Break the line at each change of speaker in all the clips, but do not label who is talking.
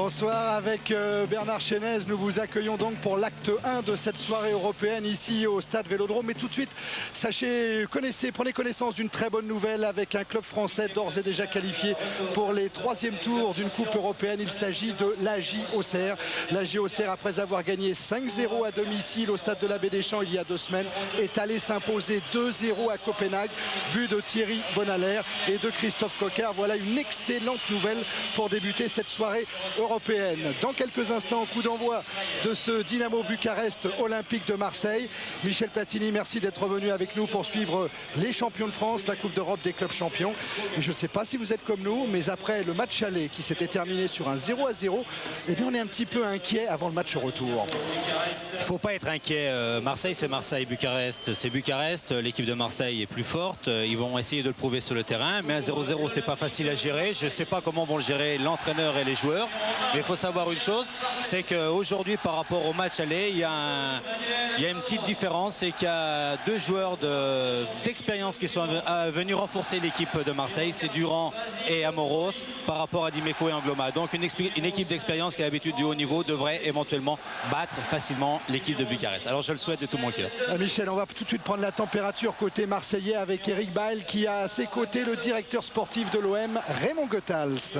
Bonsoir, avec Bernard Chénez, nous vous accueillons donc pour l'acte 1 de cette soirée européenne ici au stade Vélodrome. Mais tout de suite, sachez, prenez connaissance d'une très bonne nouvelle avec un club français d'ores et déjà qualifié pour les troisièmes tours d'une coupe européenne. Il s'agit de l'AJ Auxerre. L'AJ Auxerre, après avoir gagné 5-0 à domicile au stade de la Baie des Champs il y a 2 semaines, est allé s'imposer 2-0 à Copenhague. But de Thierry Bonaler et de Christophe Coquart. Voilà une excellente nouvelle pour débuter cette soirée européenne. Dans quelques instants, coup d'envoi de ce Dynamo Bucarest Olympique de Marseille. Michel Platini, merci d'être venu avec nous pour suivre les champions de France, la Coupe d'Europe des clubs champions. Et je ne sais pas si vous êtes comme nous, mais après le match aller qui s'était terminé sur un 0-0, eh bien on est un petit peu inquiet avant le match retour.
Il ne faut pas être inquiet. Marseille, c'est Marseille. Bucarest, c'est Bucarest. L'équipe de Marseille est plus forte. Ils vont essayer de le prouver sur le terrain. Mais un 0-0, c'est pas facile à gérer. Je ne sais pas comment vont le gérer l'entraîneur et les joueurs. Mais il faut savoir une chose, c'est qu'aujourd'hui, par rapport au match aller, il y a une petite différence. C'est qu'il y a 2 joueurs d'expérience qui sont venus renforcer l'équipe de Marseille. C'est Durand et Amoros par rapport à Dimeco et Angloma. Donc une équipe d'expérience qui a l'habitude du haut niveau devrait éventuellement battre facilement l'équipe de Bucarest. Alors je le souhaite de tout mon cœur.
Michel, on va tout de suite prendre la température côté marseillais avec Eric Bail qui a à ses côtés le directeur sportif de l'OM, Raymond Goethals.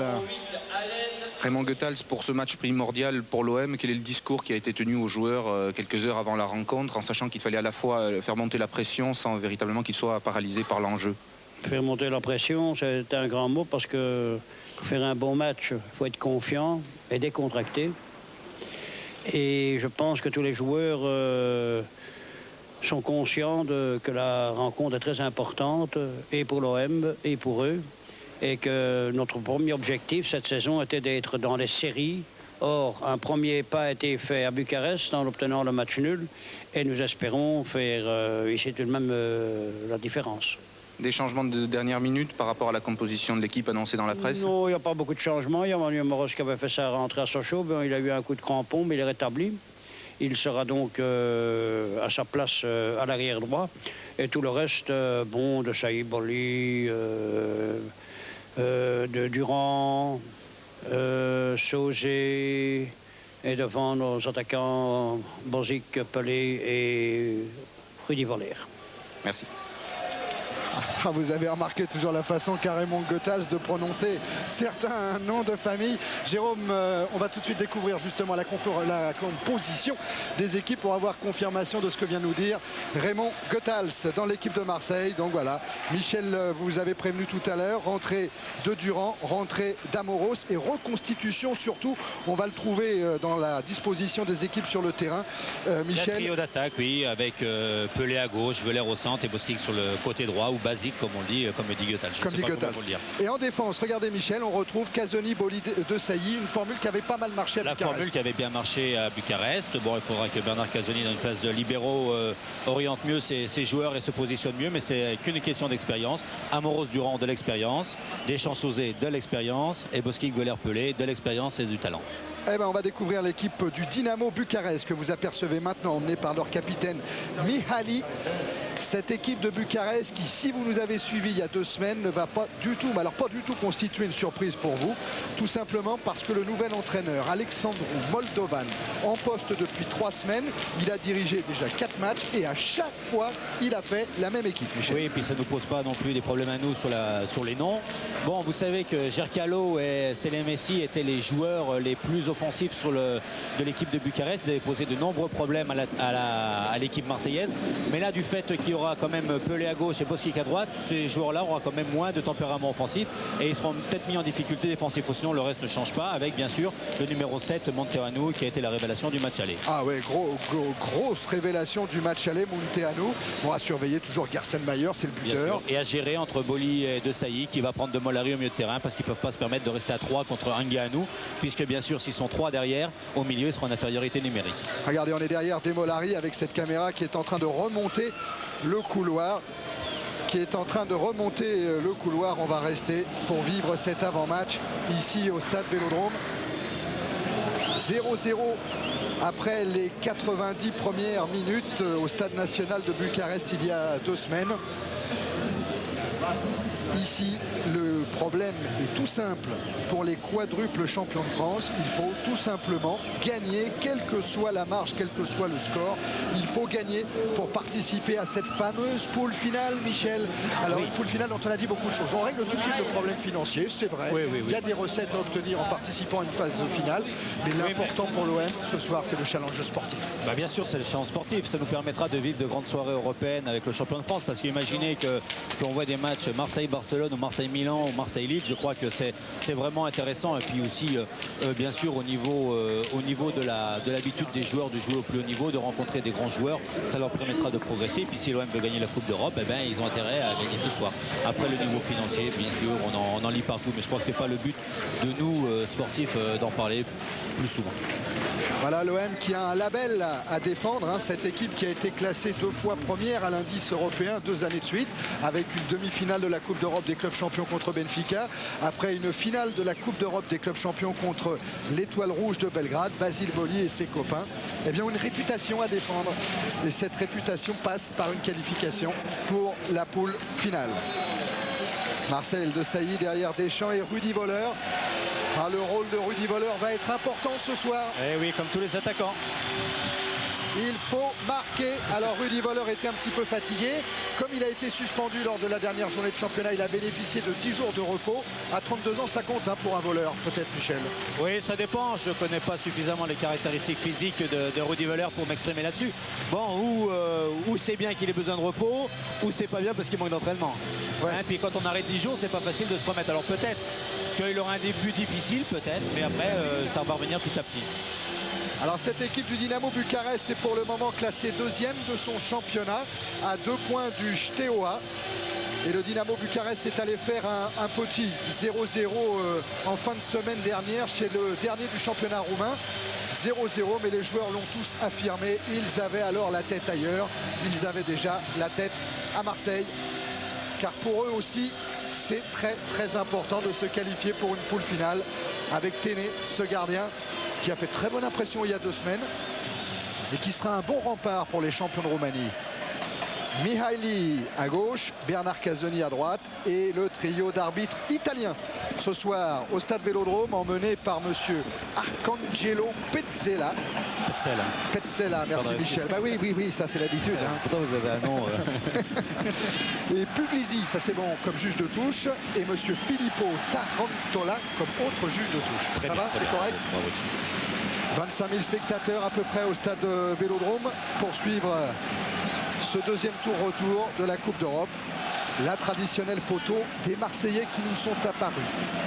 Raymond Goethals, pour ce match primordial pour l'OM, quel est le discours qui a été tenu aux joueurs quelques heures avant la rencontre, en sachant qu'il fallait à la fois faire monter la pression sans véritablement qu'ils soient paralysés par l'enjeu?
Faire monter la pression, c'est un grand mot parce que pour faire un bon match, il faut être confiant et décontracté. Et je pense que tous les joueurs sont conscients que la rencontre est très importante et pour l'OM et pour eux. Et que notre premier objectif cette saison était d'être dans les séries. Or, un premier pas a été fait à Bucarest en obtenant le match nul. Et nous espérons faire ici tout de même la différence.
Des changements de dernière minute par rapport à la composition de l'équipe annoncée dans la presse?
Non, il n'y a pas beaucoup de changements. Il y a Manuel Moros qui avait fait sa rentrée à Sochaux. Il a eu un coup de crampon, mais il est rétabli. Il sera donc à sa place à l'arrière droit. Et tout le reste, de Saïboli, de Durand, Sauzé, et devant nos attaquants Bozic, Pelé et Rudy Voller.
Merci.
Ah, vous avez remarqué toujours la façon qu'a Raymond Goethals de prononcer certains noms de famille. Jérôme, on va tout de suite découvrir justement la composition des équipes pour avoir confirmation de ce que vient nous dire Raymond Goethals dans l'équipe de Marseille. Donc voilà, Michel, vous avez prévenu tout à l'heure, rentrée de Durand, rentrée d'Amoros et reconstitution surtout. On va le trouver dans la disposition des équipes sur le terrain. Michel.
Le trio d'attaque, oui, avec Pelé à gauche, Voller au centre et Bosquic sur le côté droit, ou basique comme on dit, comme dit Goethals.
Et en défense, regardez Michel, on retrouve Casoni, Boli, De Sailly, une formule qui avait pas mal marché à Bucarest.
La formule qui avait bien marché à Bucarest. Bon, il faudra que Bernard Casoni dans une place de libéraux oriente mieux ses joueurs et se positionne mieux, mais c'est qu'une question d'expérience. Amoros, Durand, de l'expérience, Deschamps-Sauzé, de l'expérience, et Bosquic, Voller, Pelé, de l'expérience et du talent.
Eh ben, on va découvrir l'équipe du Dynamo Bucarest que vous apercevez maintenant, emmenée par leur capitaine Mihaly. Cette équipe de Bucarest qui, si vous nous avez suivis il y a 2 semaines, ne va pas du tout, mais alors pas du tout constituer une surprise pour vous. Tout simplement parce que le nouvel entraîneur, Alexandru Moldovan, en poste depuis 3 semaines, il a dirigé déjà 4 matchs et à chaque fois, il a fait la même équipe, Michel.
Oui, et puis ça ne nous pose pas non plus des problèmes à nous sur les noms. Bon, vous savez que Gercalo et Selem Messi étaient les joueurs les plus offensifs de l'équipe de Bucarest. Ils avaient posé de nombreux problèmes à l'équipe marseillaise. Mais là, du fait qu'il y aura quand même Pelé à gauche et Bosquic à droite, ces joueurs-là auront quand même moins de tempérament offensif et ils seront peut-être mis en difficulté défensif. Sinon, le reste ne change pas, avec bien sûr le numéro 7, Munteanu, qui a été la révélation du match aller.
Ah ouais, grosse révélation du match aller, Munteanu. Bon, à surveiller toujours Gerstenmayer, c'est le buteur.
Et à gérer entre Boli et De Sailly, qui va prendre De Molari au milieu de terrain, parce qu'ils ne peuvent pas se permettre de rester à 3 contre Anguianou, puisque bien sûr, s'ils sont 3 derrière, au milieu, ils seront en infériorité numérique.
Regardez, on est derrière De Molari avec cette caméra qui est en train de remonter le couloir. On va rester pour vivre cet avant-match ici au stade Vélodrome. 0-0 après les 90 premières minutes au stade national de Bucarest il y a 2 semaines. Ici, le problème est tout simple. Pour les quadruples champions de France, il faut tout simplement gagner, quelle que soit la marge, quel que soit le score. Il faut gagner pour participer à cette fameuse poule finale, Michel. Alors, une poule finale dont on a dit beaucoup de choses. On règle tout de suite le problème financier, c'est vrai. Il y a des recettes à obtenir en participant à une phase finale. Mais l'important pour l'OM ce soir, c'est le challenge sportif.
Bien sûr, c'est le challenge sportif. Ça nous permettra de vivre de grandes soirées européennes avec le champion de France. Parce qu'imaginez qu'on voit des matchs Marseille-Barcelone ou Marseille-Milan ou Marseille-Lille, je crois que c'est vraiment intéressant. Et puis aussi, bien sûr, au niveau de l'habitude des joueurs de jouer au plus haut niveau, de rencontrer des grands joueurs, ça leur permettra de progresser. Et puis si l'OM veut gagner la Coupe d'Europe, ils ont intérêt à gagner ce soir. Après, le niveau financier, bien sûr, on en lit partout. Mais je crois que ce n'est pas le but de nous, sportifs, d'en parler plus souvent.
Voilà l'OM qui a un label à défendre, hein, cette équipe qui a été classée 2 fois première à l'indice européen 2 années de suite, avec une demi-finale de la Coupe d'Europe des clubs champions contre Benfica, après une finale de la Coupe d'Europe des clubs champions contre l'Étoile Rouge de Belgrade, Basile Boli et ses copains. Eh bien, une réputation à défendre. Et cette réputation passe par une qualification pour la poule finale. Marcel Desailly derrière Deschamps et Rudi Völler. Le rôle de Rudi Völler va être important ce soir.
Eh oui, comme tous les attaquants.
Il faut marquer. Alors Rudi Völler était un petit peu fatigué. Comme il a été suspendu lors de la dernière journée de championnat, il a bénéficié de 10 jours de repos. À 32 ans, ça compte pour un voleur, peut-être, Michel.
Oui, ça dépend. Je ne connais pas suffisamment les caractéristiques physiques de Rudi Völler pour m'exprimer là-dessus. Bon, ou c'est bien qu'il ait besoin de repos, ou c'est pas bien parce qu'il manque d'entraînement.
Ouais.
Puis quand on arrête 10 jours, c'est pas facile de se remettre. Alors peut-être qu'il aura un début difficile, peut-être, mais après, ça va revenir petit à petit.
Alors cette équipe du Dynamo Bucarest est pour le moment classée 2e de son championnat à 2 points du Steaua. Et le Dynamo Bucarest est allé faire un petit 0-0 en fin de semaine dernière chez le dernier du championnat roumain. 0-0, mais les joueurs l'ont tous affirmé. Ils avaient alors la tête ailleurs. Ils avaient déjà la tête à Marseille. Car pour eux aussi, c'est très très important de se qualifier pour une poule finale avec Téné, ce gardien qui a fait très bonne impression il y a 2 semaines et qui sera un bon rempart pour les champions de Roumanie. Mihaili à gauche, Bernard Casoni à droite et le trio d'arbitres italiens ce soir au stade Vélodrome emmené par monsieur Arcangelo Pezzella. Pezzella, merci Michel. Bah oui, ça c'est l'habitude.
Pourtant vous avez un nom.
Et Puglisi, ça c'est bon, comme juge de touche. Et monsieur Filippo Tarantola comme autre juge de touche. Ça va, c'est correct. 25 000 spectateurs à peu près au stade Vélodrome pour suivre ce deuxième tour retour de la Coupe d'Europe. La traditionnelle photo des Marseillais qui nous sont apparus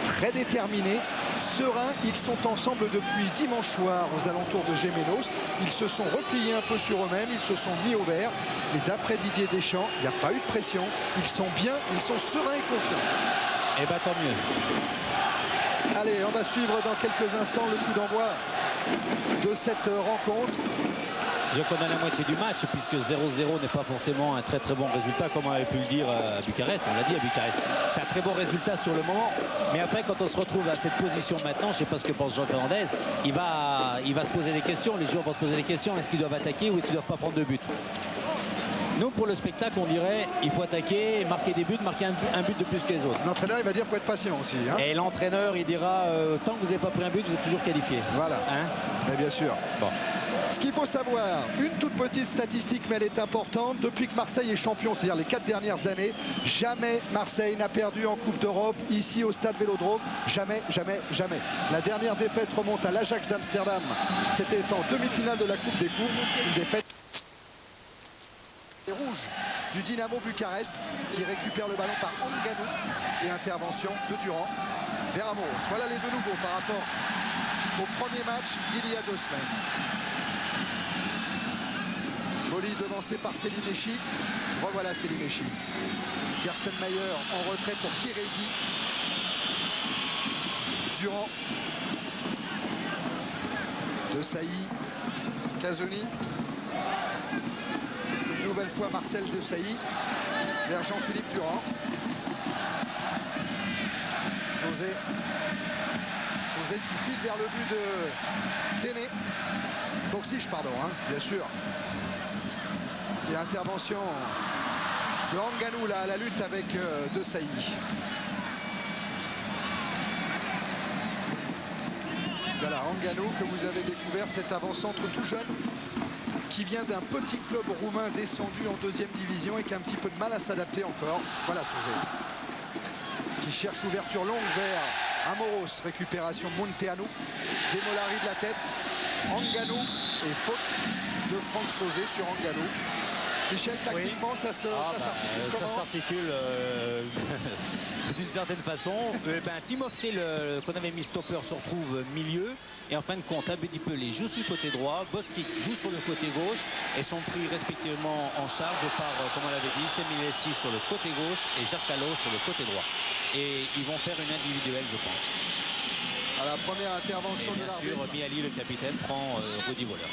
très déterminés, sereins. Ils sont ensemble depuis dimanche soir aux alentours de Gémenos. Ils se sont repliés un peu sur eux-mêmes, ils se sont mis au vert. Et d'après Didier Deschamps, il n'y a pas eu de pression. Ils sont bien, ils sont sereins et confiants.
Et tant mieux.
Allez, on va suivre dans quelques instants le coup d'envoi de cette rencontre.
Je connais la moitié du match puisque 0-0 n'est pas forcément un très très bon résultat comme on avait pu le dire à Bucarest. On l'a dit à Bucarest. C'est un très bon résultat sur le moment. Mais après quand on se retrouve à cette position maintenant, je ne sais pas ce que pense Jean Fernandez, il va se poser des questions. Les joueurs vont se poser des questions. Est-ce qu'ils doivent attaquer ou est-ce qu'ils ne doivent pas prendre de but? Nous, pour le spectacle, on dirait il faut attaquer, marquer des buts, marquer un but de plus que les autres.
L'entraîneur, il va dire qu'il faut être patient aussi.
Et l'entraîneur, il dira tant que vous n'avez pas pris un but, vous êtes toujours qualifié.
Voilà. Mais bien sûr.
Bon.
Ce qu'il faut savoir, une toute petite statistique, mais elle est importante. Depuis que Marseille est champion, c'est-à-dire les 4 dernières années, jamais Marseille n'a perdu en Coupe d'Europe ici au stade Vélodrome. Jamais, jamais, jamais. La dernière défaite remonte à l'Ajax d'Amsterdam. C'était en demi-finale de la Coupe des Coupes. Une défaite rouge du Dynamo Bucarest qui récupère le ballon par Ngannou et intervention de Durand vers Ramos. Voilà les deux nouveaux par rapport au premier match d'il y a 2 semaines. Boli devancé par Selimeschi. Revoilà Selimeschi. Gerstenmayer en retrait pour Kiregi. Durand. Desailly. Casoni. Une nouvelle fois Marcel Desailly. Vers Jean-Philippe Durand. Sauzet. Sauzet qui file vers le but de Téné. Boxiche, pardon, bien sûr. Et intervention de Ngannou là à la lutte avec Desailly. Voilà, Anganou que vous avez découvert, cet avant-centre tout jeune qui vient d'un petit club roumain descendu en 2e division et qui a un petit peu de mal à s'adapter encore. Voilà Sosé qui cherche ouverture longue vers Amoros, récupération Munteanu, Demolari de la tête, Anganou et faute de Franck Sosé sur Anganou. Michel, tactiquement, ça s'articule comment?
Ça s'articule d'une certaine façon. Timofté, qu'on avait mis stopper, se retrouve milieu. Et en fin de compte, Abedi Pelé joue sur le côté droit, Bostic joue sur le côté gauche et sont pris respectivement en charge par, comme on l'avait dit, Semilesi sur le côté gauche et Jarcalo sur le côté droit. Et ils vont faire une individuelle, je pense.
À la première intervention de
bien sûr, Miali, le capitaine, prend Rudy Voleur.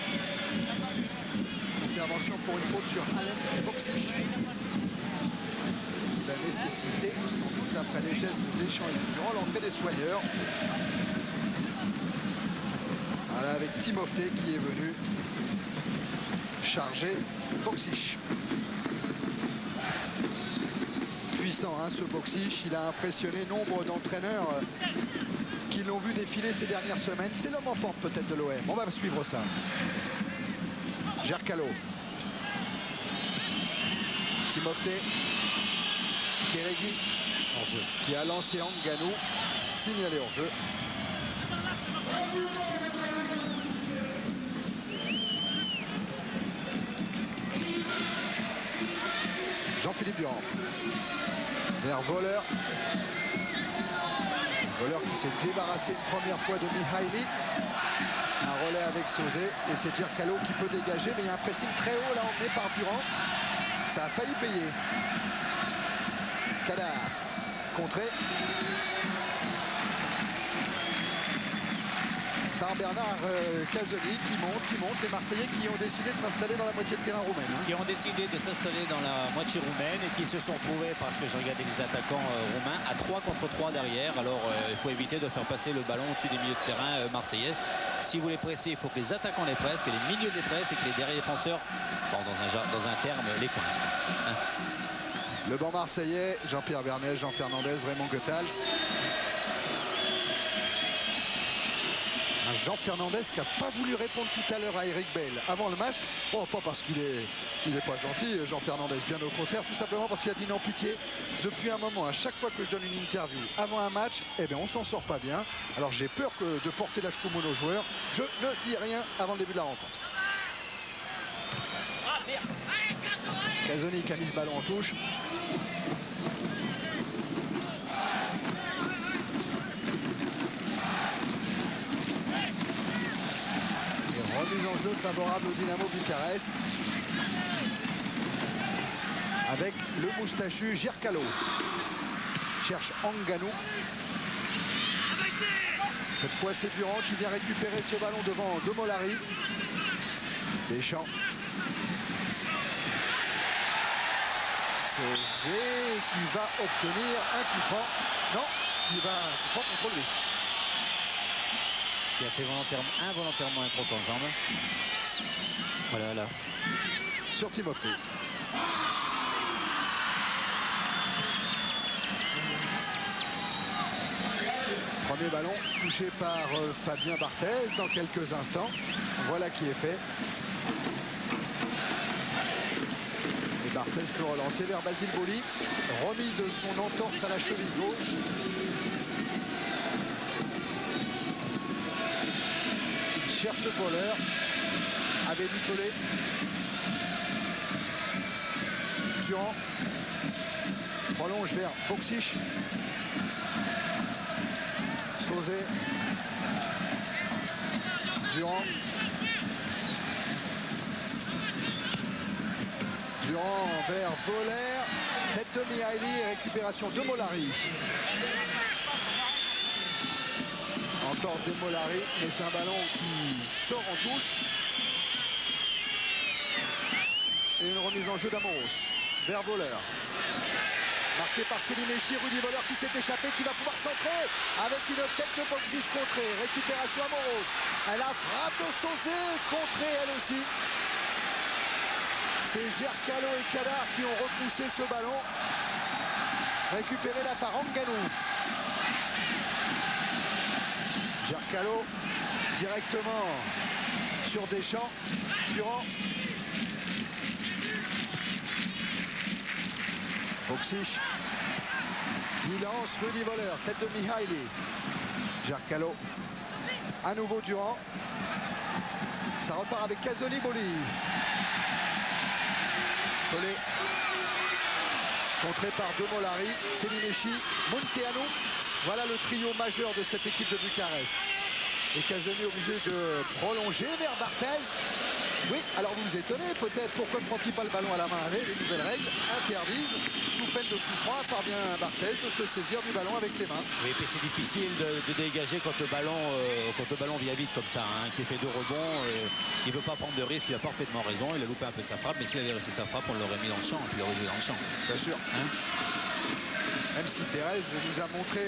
Intervention pour une faute sur Alain Boxic qui va nécessiter, sans doute après les gestes de Deschamps et Durand, l'entrée des soigneurs. Voilà, avec Timofté qui est venu charger Boxic. Puissant hein, ce Boxic, il a impressionné nombre d'entraîneurs qui l'ont vu défiler ces dernières semaines. C'est l'homme en forme peut-être de l'OM. On va suivre ça. Jarcalo, Timofté, Kérégi qui a lancé Anganou, signalé hors jeu. Jean-Philippe Durand vers Voleur. Voleur qui s'est débarrassé une première fois de Mihaili. Un relais avec Sosé et c'est Jarcalo qui peut dégager, mais il y a un pressing très haut là emmené par Durand. Ça a failli payer. Kadar contré par Bernard Casoni qui monte. Les Marseillais qui ont décidé de s'installer dans la moitié de terrain roumaine. Hein.
Qui ont décidé de s'installer dans la moitié roumaine et qui se sont trouvés, parce que je regardais les attaquants roumains, à 3 contre 3 derrière. Alors il faut éviter de faire passer le ballon au-dessus des milieux de terrain marseillais. Si vous les pressez, il faut que les attaquants les pressent, que les milieux les pressent et que les derrière défenseurs, bon, dans un terme, les coincent. Hein.
Le banc marseillais, Jean-Pierre Vernet, Jean Fernandez, Raymond Goethals. Un Jean Fernandez qui n'a pas voulu répondre tout à l'heure à Eric Bell avant le match. Oh, pas parce qu'il est pas gentil, Jean Fernandez, bien au contraire, tout simplement parce qu'il a dit non pitié. Depuis un moment, à chaque fois que je donne une interview avant un match, eh bien, on s'en sort pas bien. Alors j'ai peur de porter la choumoune aux joueurs. Je ne dis rien avant le début de la rencontre. Casoni qui a mis ce ballon en touche. Remise en jeu favorable au Dynamo Bucarest avec le moustachu Jarcalo. Cherche Anganou. Cette fois c'est Durand qui vient récupérer ce ballon devant Demolari. Deschamps. Sosé qui va obtenir un coup franc. Non, qui va un coup franc contre lui.
Qui a fait involontairement un croc en jambe. Voilà, là.
Sur Timofté. Premier ballon touché par Fabien Barthez dans quelques instants. Voilà qui est fait. Et Barthez peut relancer vers Basile Boli. Remis de son entorse à la cheville gauche. Cherche Voleur. Abedi Pelé. Durand. Prolonge vers Boxic. Sosé. Durand. Durand vers Voleur. Tête de Mihaili. Récupération de Molari. Encore Demolari, mais c'est un ballon qui sort en touche. Et une remise en jeu d'Amoros vers Voleur. Marqué par Semilesi, Rudy Voleur qui s'est échappé, qui va pouvoir centrer avec une tête de Boxic contrée. Récupération Amoros. La frappe de Sosé contrée elle aussi. C'est Jarcalo et Kadar qui ont repoussé ce ballon. Récupéré là par Anganou. Jarcalo directement sur Deschamps. Durand. Boksic qui lance Rudy Voleur, tête de Mihaili. Jarcalo. À nouveau Durand. Ça repart avec Casoni Boli. Collé. Contré par Demolari, Selimechi, Munteanu. Voilà le trio majeur de cette équipe de Bucarest. Et Casoni obligé de prolonger vers Barthez. Oui, alors vous vous étonnez peut-être pourquoi ne prend-il pas le ballon à la main avec les nouvelles règles interdisent, sous peine de coup franc, par bien Barthez de se saisir du ballon avec les mains.
Oui, et puis c'est difficile de dégager quand le ballon vient vite comme ça, hein, qui fait 2 rebonds. Il ne veut pas prendre de risque, il a parfaitement raison, il a loupé un peu sa frappe, mais s'il avait réussi sa frappe, on l'aurait mis dans le champ, et puis il aurait joué dans le champ.
Bien sûr.
Hein,
même si Pérez nous a montré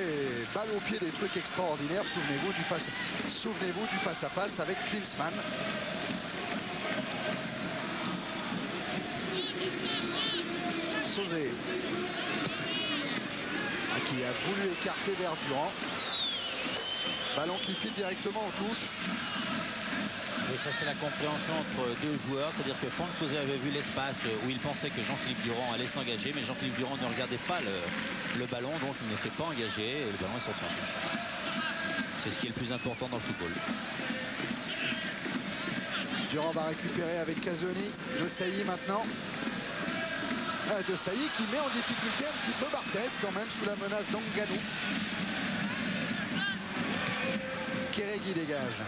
balle au pied des trucs extraordinaires, souvenez-vous du face-à-face avec Klinsmann. Sauzé qui a voulu écarter vers Durand. Ballon qui file directement en touche.
Et ça, c'est la compréhension entre deux joueurs, c'est-à-dire que Franck Sauzé avait vu l'espace où il pensait que Jean-Philippe Durand allait s'engager, mais Jean-Philippe Durand ne regardait pas le ballon, donc il ne s'est pas engagé et le ballon est sorti en touche. C'est ce qui est le plus important dans le football.
Durand va récupérer avec Casoni. De Sailly maintenant. De Sailly qui met en difficulté un petit peu Barthez quand même sous la menace d'Anganou. Kéregui dégage.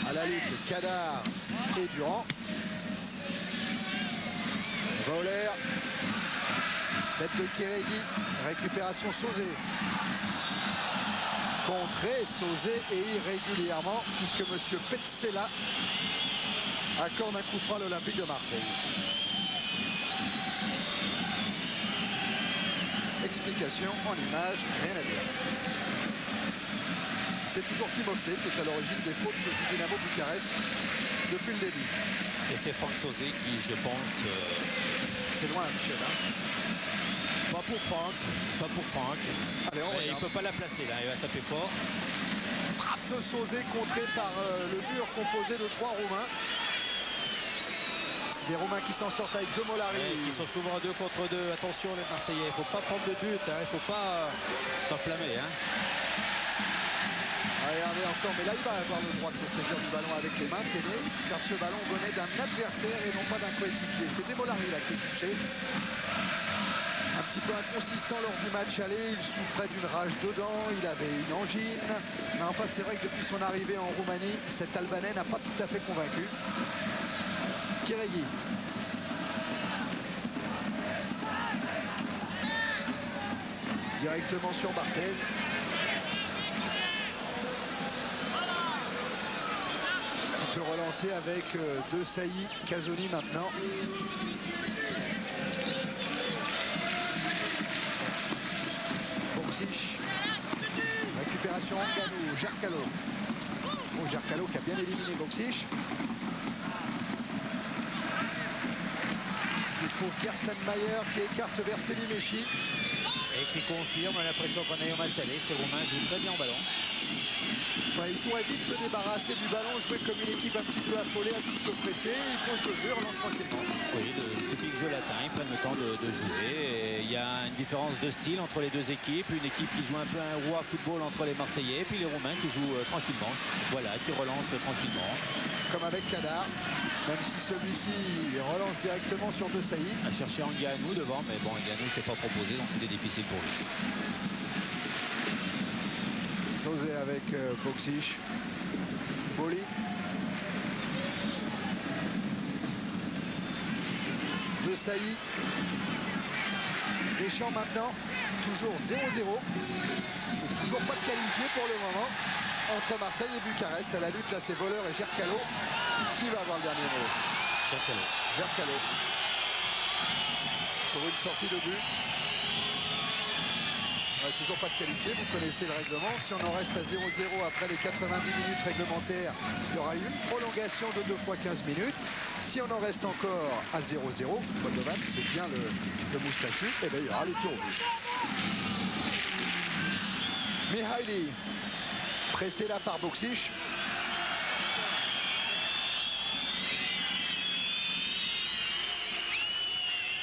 À la lutte, Kadar et Durand. Voler. Tête de Kéregui. Récupération Sauzé. Contré Sauzé et irrégulièrement puisque M. Petzela accorde un coup franc à l'Olympique de Marseille. Explication en image, rien à dire. C'est toujours Timofte qui est à l'origine des fautes du Dynamo Bucarest depuis le début.
Et c'est Franck Sauzé qui, je pense...
C'est loin, Michel. Hein.
Pas pour Franck.
Allez, on
il ne peut pas la placer là, il va taper fort.
Frappe de Sauzé contrée par le mur composé de 3 Roumains. Des Roumains qui s'en sortent avec Demolari.
Qui sont souvent 2 contre 2. Attention les Marseillais, il ne faut pas prendre de but, il ne faut pas s'enflammer. Hein.
Regardez encore, mais là il va avoir le droit de se saisir du ballon avec les mains, Téné, car ce ballon venait d'un adversaire et non pas d'un coéquipier. C'est Demolari là qui est touché. Un petit peu inconsistant lors du match aller, il souffrait d'une rage dedans, il avait une angine. Mais enfin c'est vrai que depuis son arrivée en Roumanie, cet Albanais n'a pas tout à fait convaincu. Kéregui. Directement sur Barthez. Il peut relancer avec De Sailly, Casoni maintenant. Boksic. Récupération Anganou, Jarcalo. Bon, Jarcalo qui a bien éliminé Boksic. Qui trouve Gerstenmayer qui écarte vers Selimechi.
Et qui confirme l'impression qu'on a eu au match aller. Ces Roumains jouent très bien au ballon.
Ouais, il pourrait vite se débarrasser du ballon, jouer comme une équipe un petit peu affolée, un petit peu pressée. Il pose le jeu, relance tranquillement.
Oui, le typique jeu latin, ils prennent le temps de jouer. Et il y a une différence de style entre les deux équipes. Une équipe qui joue un peu un roi football entre les Marseillais, et puis les Roumains qui jouent tranquillement. Voilà, qui relancent tranquillement.
Comme avec Kadar, même si celui-ci relance directement sur De Sailly.
À chercher Anganou devant, mais bon, Anganou ne s'est pas proposé, donc c'était difficile pour lui.
Sauzé avec Boksic. Boli. De Sailly. Deschamps maintenant. Toujours 0-0. Et toujours pas de qualifié pour le moment. Entre Marseille et Bucarest. À la lutte, là, c'est Voleur et Jarcalo. Qui va avoir le dernier mot? Jarcalo. Pour une sortie de but. Ouais, toujours pas de qualifié, vous connaissez le règlement. Si on en reste à 0-0 après les 90 minutes réglementaires, il y aura une prolongation de 2 fois 15 minutes. Si on en reste encore à 0-0, Paul Devan, c'est bien le moustachu, et bien il y aura les tirs au but. Mihaili, Pressé là par Boksic.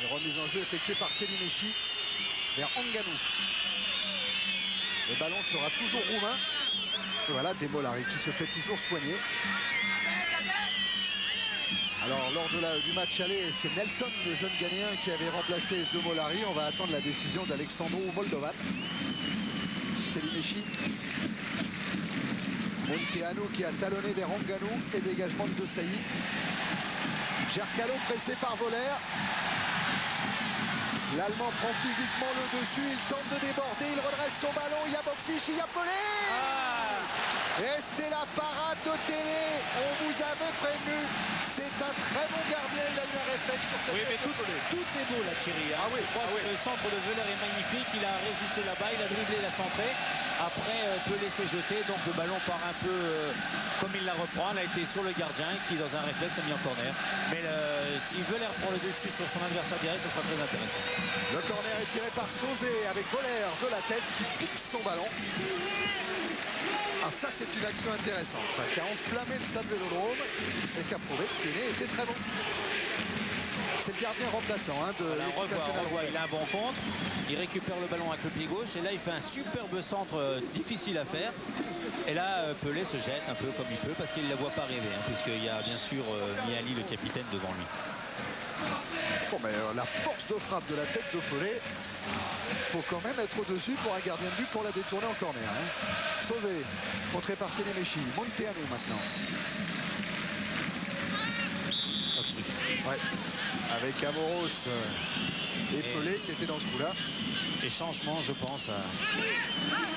Et remise en jeu effectuée par Selimechi vers Ngannou. Le ballon sera toujours roumain. Et voilà Demolari qui se fait toujours soigner. Alors lors du match aller, c'est Nelson, le jeune Ghanéen, qui avait remplacé Demolari. On va attendre la décision d'Alexandru Moldovan. Selimechi. Munteanu qui a talonné vers Ngannou et dégagement de Desailly. Gercalo pressé par Voller. L'Allemand prend physiquement le dessus, il tente de déborder, il redresse son ballon, il y a Boksic, il y a Pelé. Et c'est la parade de télé, on vous avait prévenu. C'est un très bon gardien, il a eu un réflexe sur cette tête de Pelé.
Tout est beau là, Thierry. Hein. Le centre de Voller est magnifique, il a résisté là-bas, il a dribblé, il a centré. Après, Pelé s'est jeté, donc le ballon part un peu comme il la reprend. Elle a été sur le gardien qui, dans un réflexe, a mis en corner. Mais si Voller prend le dessus sur son adversaire direct, ce sera très intéressant.
Le corner est tiré par Sauzé avec Voller de la tête qui pique son ballon. Ah, ça, c'est une action intéressante, ça, qui a enflammé le stade Vélodrome et qui a prouvé que Téné était très bon. C'est le gardien remplaçant de l'équipe nationale.
Il a un bon contre, il récupère le ballon avec le pied gauche et là il fait un superbe centre difficile à faire. Et là Pelé se jette un peu comme il peut parce qu'il ne la voit pas rêver, hein, puisqu'il y a bien sûr Miali, le capitaine, devant lui.
Bon, mais la force de frappe de la tête de Pelé, il faut quand même être au-dessus pour un gardien de but pour la détourner en corner. Hein. Sauzé, contré par Selimechi. Munteanu maintenant. Ouais. Avec Amoros et Pelé qui étaient dans ce coup-là.
Et changement, je pense.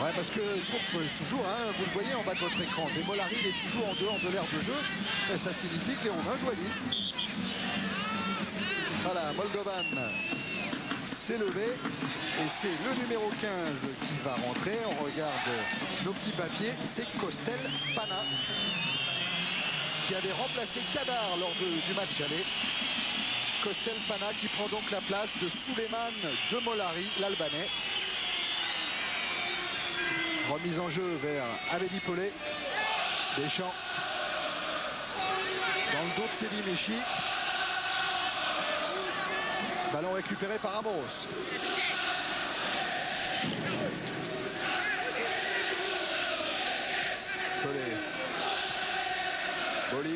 Ouais, parce que il faut toujours, hein, vous le voyez en bas de votre écran, Demolari il est toujours en dehors de l'aire de jeu. Et ça signifie que les Roumains jouent à 10. Voilà, Moldovan s'est levé et c'est le numéro 15 qui va rentrer. On regarde nos petits papiers, c'est Kostel Pana qui avait remplacé Kadar lors du match aller. Kostel Pana qui prend donc la place de Souleymane Demolari, l'Albanais. Remise en jeu vers Abedi Pelé. Deschamps dans le dos de Selimechi. Ballon récupéré par Amoros. Pelé. Boli.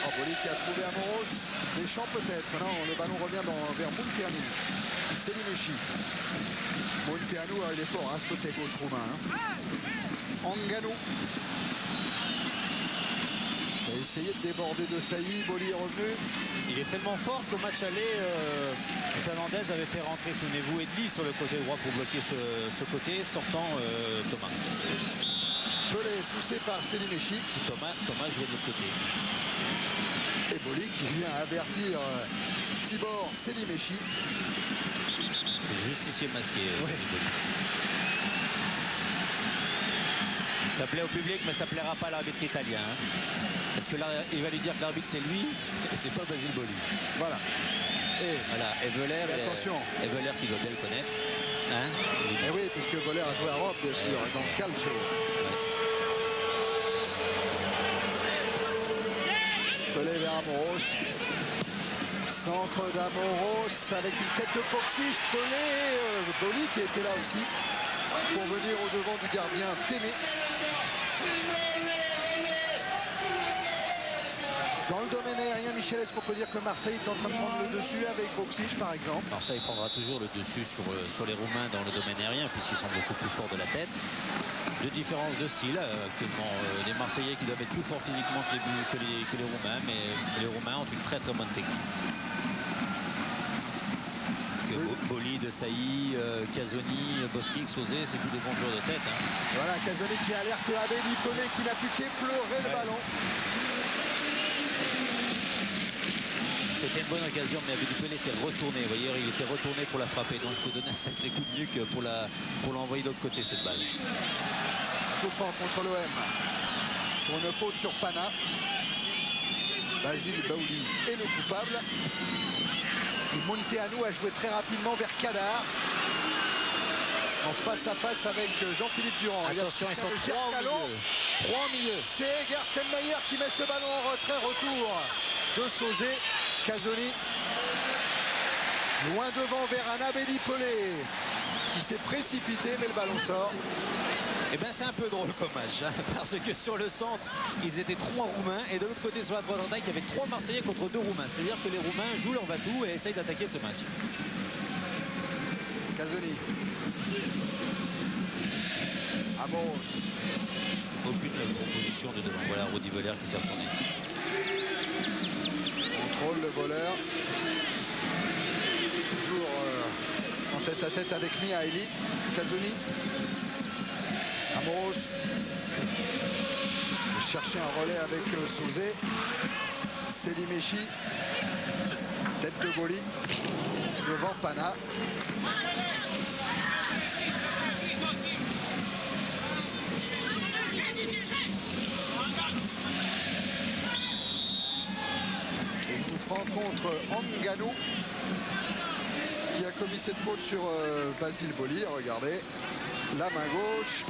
Oh, Boli qui a trouvé Amoros. Deschamps peut-être. Non, le ballon revient vers Munteanu. Selimechi. Munteanu, il est fort, hein, ce côté gauche roumain. Hein. Ngannou. Il a essayé de déborder Desailly. Boli est revenu.
Il est tellement fort qu'au match aller, Fernandez avait fait rentrer, souvenez-vous, Edli sur le côté droit pour bloquer ce côté, sortant Thomas.
Pelé poussé par Selimechi.
Thomas jouait de l'autre côté.
Et Boli qui vient avertir Tibor Selimechi.
C'est le justicier masqué.
Oui.
Ça plaît au public, mais ça ne plaira pas à l'arbitre italien. Hein. Parce que là, il va lui dire que l'arbitre c'est lui et c'est pas Basile Boli.
Voilà. Et
voilà. Et Voller,
attention.
Et Voller qui doit bien le connaître. Hein,
et oui, puisque Voller a joué à Rome, bien sûr, dans le calcio. Pelé vers Amoros. Centre d'Amoros avec une tête de Boksic. Pelé, Boli qui était là aussi pour venir au devant du gardien Téné. Dans le domaine aérien, Michel, est-ce qu'on peut dire que Marseille est en train de prendre le dessus avec Boksic par exemple?
Marseille prendra toujours le dessus sur les Roumains dans le domaine aérien puisqu'ils sont beaucoup plus forts de la tête. De différence de style actuellement, les Marseillais qui doivent être plus forts physiquement que les Roumains, mais les Roumains ont une très très bonne technique. Boli, Desailly, Casoni, Boskic, Sauzé, c'est tous des bons joueurs de tête. Hein.
Voilà, Casoni qui alerte Abedi Pelé qui n'a plus qu'effleuré le ballon.
C'était une bonne occasion, mais Abedi Pelé était retourné. Vous voyez, il était retourné pour la frapper. Donc il faut donner un sacré coup de nuque pour l'envoyer de l'autre côté, cette balle.
Coup franc contre l'OM. Pour une faute sur Pana. Basile Baouli est le coupable. Et Munteanu a joué très rapidement vers Kadar. en face à face avec Jean-Philippe Durand.
Attention, ils sont trois au milieu.
C'est Gerstenmaier qui met ce ballon en retrait. Retour de Sauzé. Casoni loin devant vers un Abedi Pelé qui s'est précipité, mais le ballon sort.
Eh bien, c'est un peu drôle comme match, hein, parce que sur le centre, ils étaient 3 Roumains, et de l'autre côté, sur la droite attaque, il y avait 3 Marseillais contre 2 Roumains. C'est-à-dire que les Roumains jouent leur va-tout et essayent d'attaquer ce match.
Casoni. Amos.
Aucune proposition de devant. Voilà, Rudy Voller qui s'est retourné.
Contrôle le voleur. Toujours en tête à tête avec Mihaili. Casoni. Amos. Chercher un relais avec Sauzé. Selimechi. Tête de Boli. Devant Pana. Et coup franc contre Anganou qui a commis cette faute sur Basile Boli. Regardez, la main gauche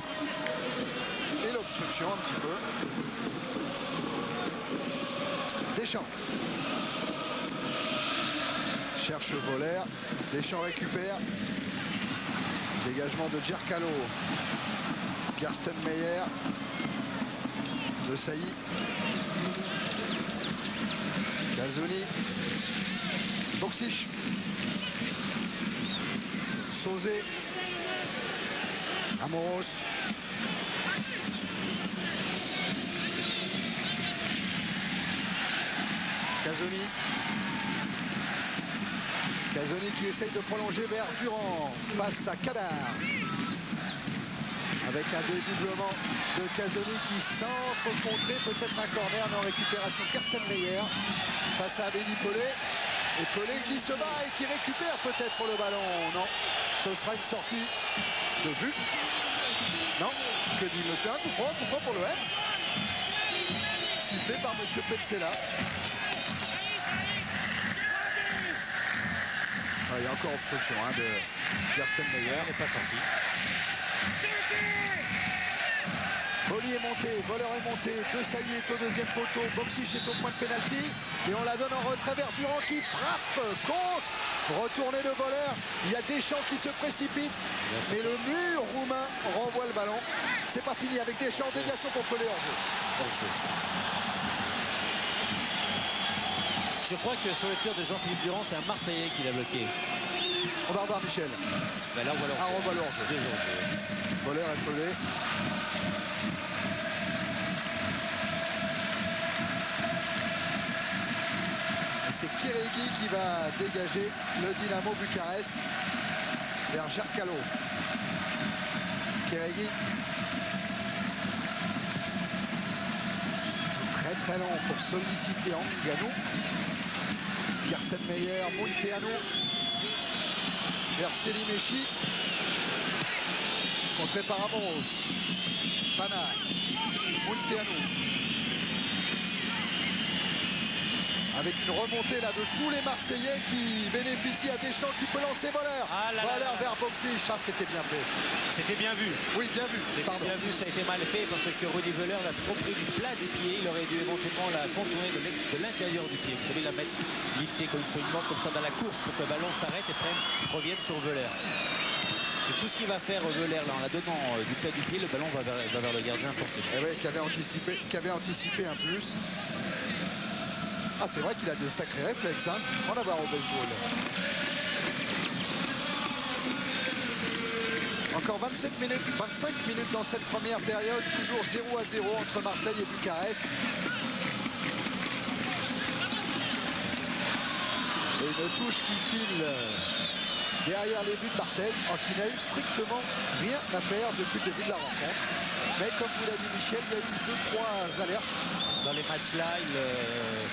et l'obstruction un petit peu. Deschamps cherche Voller. Deschamps récupère. Dégagement de Djerkalo. Gerstenmaier. De Sailly. Casoni. Boksic. Sauzé. Amoros. Casoni. Casoni qui essaye de prolonger vers Durand face à Kadar. Avec un dédoublement de Casoni qui centre contré, peut-être un corner, mais en récupération Gerstenmaier face à Abedi Pelé. Et Pelé qui se bat et qui récupère peut-être le ballon. Non, ce sera une sortie de but. Non, que dit monsieur? Un coup franc pour l'OM. Sifflé par monsieur Petzela. Il y a encore obstruction de Gerstenmaier.
Il n'est pas sorti.
Boli est monté, Voleur est monté, De Sailly est au deuxième poteau, Boksic est au point de pénalty et on la donne en retrait vers Durand qui frappe contre. Retourné de Voleur, il y a Deschamps qui se précipite, mais le mur roumain renvoie le ballon. C'est pas fini avec Deschamps, déviation pour Pelé hors jeu.
Je crois que sur le tir de Jean-Philippe Durand, c'est un Marseillais qui l'a bloqué.
On va revoir Michel.
Ben là, voilà.
On revoit le hors jeu.
Deux hors-jeu.
Voleur et Pelé. C'est Kérégi qui va dégager le Dynamo Bucarest vers Djerkalo. Kérégi joue très long pour solliciter Anganou. Gerstenmaier, Munteanu vers Selimechi. Contré par Amos. Pana. Munteanu. Avec une remontée là de tous les Marseillais qui bénéficient à Deschamps qui peut lancer Voleur. Voleur vers Boksic. Ah, c'était bien fait.
C'était bien vu.
Oui, bien vu.
C'était bien vu, ça a été mal fait parce que Rudy Voller l'a trop pris du plat des pieds. Il aurait dû éventuellement la contourner de l'intérieur du pied. Vous savez, la mettre liftée comme une mort comme ça dans la course pour que le ballon s'arrête et revienne sur Voller. C'est tout ce qu'il va faire Voller là en la donnant du plat du pied. Le ballon va vers le gardien forcément.
Et oui, qui avait anticipé un plus. Ah, c'est vrai qu'il a de sacrés réflexes, hein, en avoir au baseball. Encore 25 minutes dans cette première période, toujours 0-0 entre Marseille et Bucarest. Et une touche qui file derrière les buts de Barthez, qui n'a eu strictement rien à faire depuis le début de la rencontre. Mais comme vous l'a dit Michel, il y a eu 2-3 alertes.
Dans les matchs-là,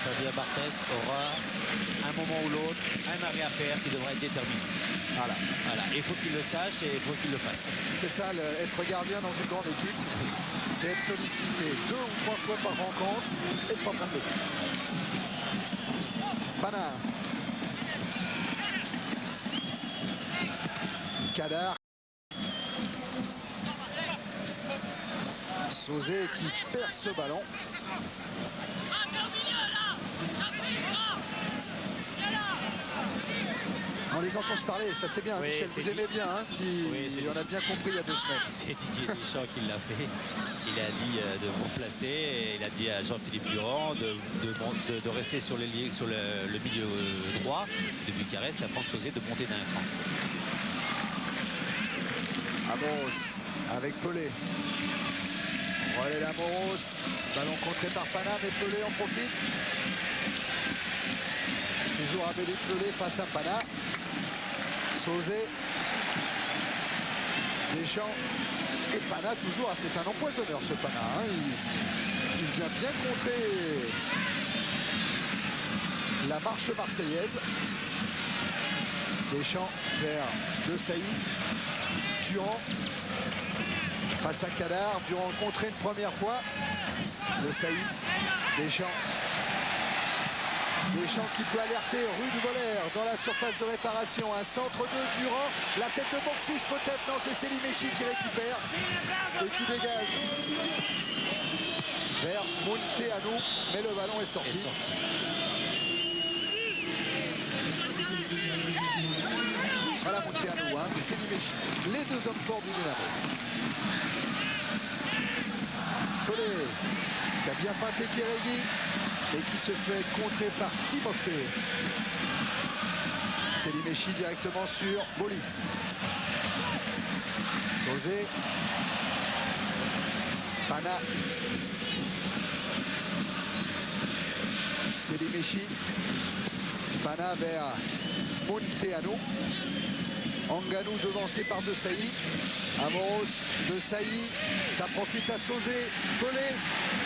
Fabien Barthez aura un moment ou l'autre un arrêt à faire qui devra être déterminé. Voilà. Il faut qu'il le sache et il faut qu'il le fasse.
C'est ça, être gardien dans une grande équipe, c'est être sollicité 2 ou 3 fois par rencontre et ne pas prendre le but. Pana. Kadar. Sauzé qui perd ce ballon. On les entend se parler, ça c'est bien,
Oui,
Michel, vous aimez bien, hein, si
Oui,
on a bien compris il y a 2 semaines.
C'est Didier Deschamps qui l'a fait. Il a dit de vous replacer et il a dit à Jean-Philippe Durand de rester sur le milieu droit de Bucarest, à Franck Sauzé de monter d'un cran.
Amoros avec Pelé. Relais d'Amoros. Ballon contré par Pana, mais Pelé en profite. Toujours Abedi Pelé face à Pana. Sauzé. Deschamps. Et Pana toujours. Ah, c'est un empoisonneur ce Pana. Hein. Il vient bien contrer la marche marseillaise. Deschamps vers De Sailly. Durand face à Kadar. Durand contré une première fois. De Sailly. Deschamps. Deschamps qui peut alerter Rudy Voller dans la surface de réparation. Un centre de Durand. La tête de Boxiche peut-être. Non, c'est Selimechi qui récupère et qui dégage vers Munteanu. Mais le ballon est sorti. Voilà Munteanu, hein, Selimechi. Les 2 hommes forts du Dynamo. Pelé qui a bien feinté Guéregui et qui se fait contrer par Timofte. Selimechi directement sur Boli. Sauzé. Pana. Selimechi. Pana vers Munteanu. Anganou devancé par De Sailly. Amoros, De Sailly, ça profite à Sauzé. Pelé,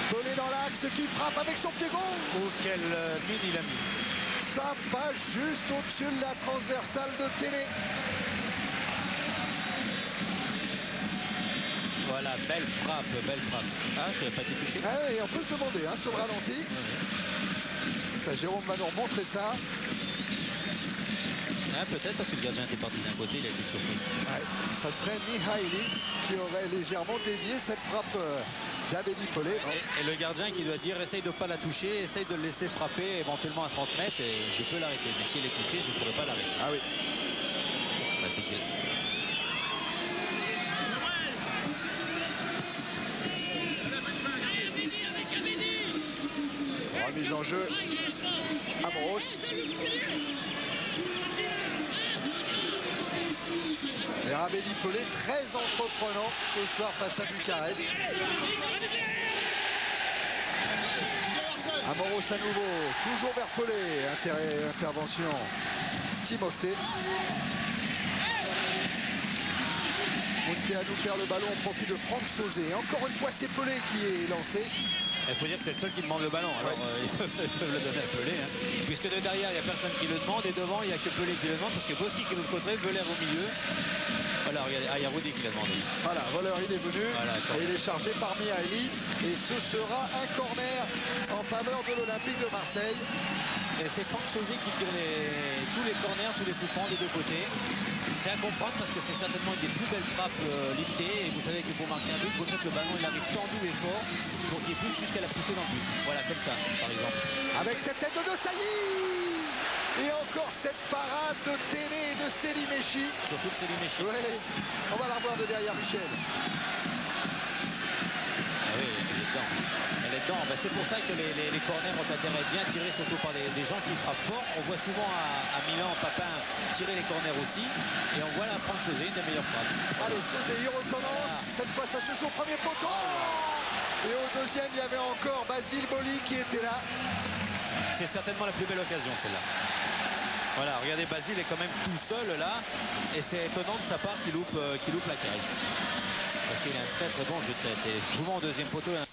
Pelé dans l'axe qui frappe avec son pied gauche.
Oh, quelle mine il a mis.
Ça passe juste au-dessus de la transversale de Téné.
Voilà, belle frappe, belle frappe. Ah, ça n'a pas été touché.
Ah oui, on peut se demander, hein, sur le ralenti. Là, Jérôme va nous remontrer ça.
Ah, peut-être parce que le gardien était parti d'un côté, il a été surpris.
Ouais, ça serait Mihaili qui aurait légèrement dévié cette frappe d'Abedi Pelé.
Et le gardien qui doit dire essaye de ne pas la toucher, essaye de le laisser frapper éventuellement à 30 mètres et je peux l'arrêter. Mais si elle est touchée, je ne pourrais pas l'arrêter.
Ah oui.
Bah, c'est qu'il
Remise en jeu. Amoros. Et Abedi Pelé très entreprenant ce soir face à Bucarest. Amoros à nouveau, toujours vers Pelé. Intervention Timofte. Munteanu perd le ballon au profit de Franck Sauzé. Encore une fois, c'est Pelé qui est lancé.
Il faut dire que c'est le seul qui demande le ballon. Alors ils peuvent le donner à Pelé. Hein. Puisque de derrière, il n'y a personne qui le demande. Et devant, il n'y a que Pelé qui le demande. Parce que Boski qui est de l'autre côté, Voller au milieu. Voilà, regardez. Ah, il y a Rudy qui l'a demandé.
Voilà, Voller, il est venu.
Voilà,
et il est chargé par Mihaili. Et ce sera un corner en faveur de l'Olympique de Marseille.
Et c'est Franck Sauzé qui tire tous les corners, tous les coups francs des deux côtés. C'est à comprendre parce que c'est certainement une des plus belles frappes liftées. Et vous savez que pour marquer un but, il faut mieux que le ballon il arrive tendu et fort pour qu'il pousse jusqu'à la poussée dans le but. Voilà, comme ça, par exemple.
Avec cette tête de Sailly. Et encore cette parade de Téné et de Selimechi.
Surtout de Selimechi.
Ouais. On va la revoir de derrière, Michel.
Ah oui, elle est dedans. Elle est dedans. Ben, c'est pour ça que les corners ont intérêt à bien tirer, surtout par des gens qui frappent fort. On voit souvent à Milan, Papin tirer les corners aussi. Et on voit là Franck Sauzé, une des meilleures frappes.
Allez, Sauzé, il recommence. Cette fois, ça se joue au premier poteau. Et au deuxième, il y avait encore Basile Boli qui était là.
C'est certainement la plus belle occasion, celle-là. Voilà, regardez, Basile est quand même tout seul là. Et c'est étonnant de sa part qu'il loupe la cage. Parce qu'il a un très très bon jeu de tête. Et souvent au deuxième poteau, il y a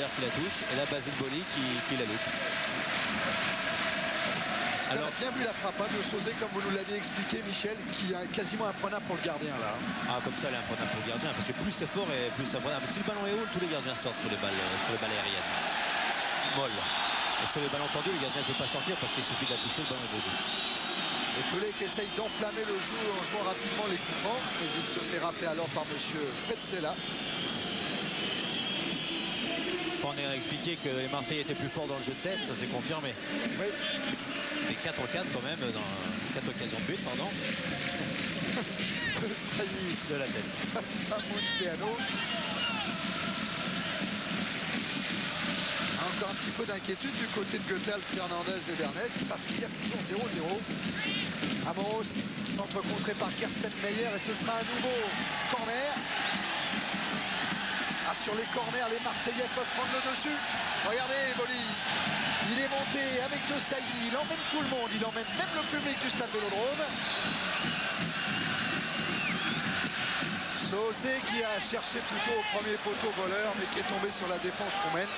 l'air qui la touche. Et là, Basile Boli qui la loupe.
Alors, on a bien vu la frappe de Sauzé, comme vous nous l'aviez expliqué, Michel, qui est quasiment imprenable pour le gardien là.
Ah, comme ça, elle est imprenable pour le gardien. Parce que plus c'est fort et plus c'est imprenable. Si le ballon est haut, tous les gardiens sortent sur les balles aériennes. Molle. Et sur les ballons tendus, le gardien ne peut pas sortir parce qu'il suffit de la toucher, le ballon est debout.
Et Pelé qui essaye d'enflammer le jeu en jouant rapidement les coups francs, mais il se fait rappeler alors par monsieur Petzela.
Enfin, on a expliqué que les Marseillais étaient plus forts dans le jeu de tête, ça s'est confirmé.
Oui.
Et 4 cases quand même, dans 4 occasions de but, pardon.
Ça y est,
De la tête.
face à Munteanu. Encore un petit peu d'inquiétude du côté de Goethals, Fernandez et Bernès parce qu'il y a toujours 0-0. Amoros, centre contré par Kersten Meyer et ce sera un nouveau corner. Ah, sur les corners, les Marseillais peuvent prendre le dessus. Regardez, Boli, il est monté avec De Sailly, il emmène tout le monde, il emmène même le public du stade Vélodrome. Sauzé qui a cherché plutôt au premier poteau voleur mais qui est tombé sur la défense roumaine.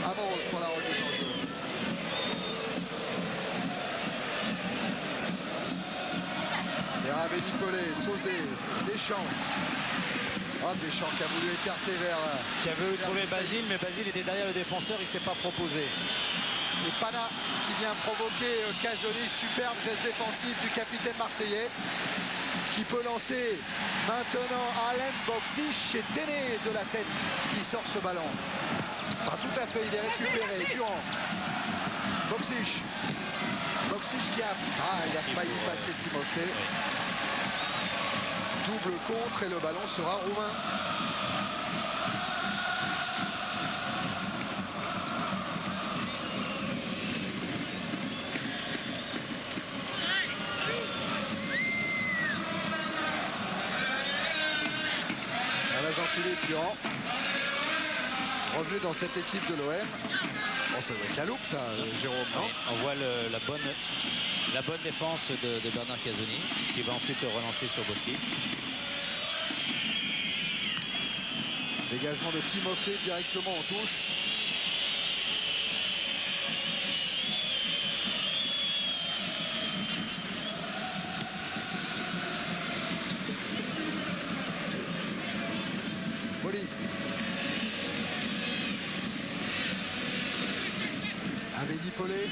Amoros pour la remise en jeu. Benipolé, Sauzé, Deschamps. Oh, Deschamps qui a voulu écarter vers...
Qui avait voulu trouver Basile, mais Basile était derrière le défenseur, il ne s'est pas proposé.
Et Pana qui vient provoquer Casoni, superbe geste défensif du capitaine marseillais qui peut lancer maintenant Alen Boksic et Téné de la tête qui sort ce ballon. Pas tout à fait, il est récupéré. Durand, Boksic. Boksic qui a... Ah, il a failli passer Timofte. Double contre et le ballon sera roumain. Jean-Philippe Durand, revenu dans cette équipe de l'OM. Bon, ça doit être la loupe, ça, Jérôme, non?
On voit la bonne défense de Bernard Casoni, qui va ensuite relancer sur Boschi.
Dégagement de Timofte directement en touche. Benipolé.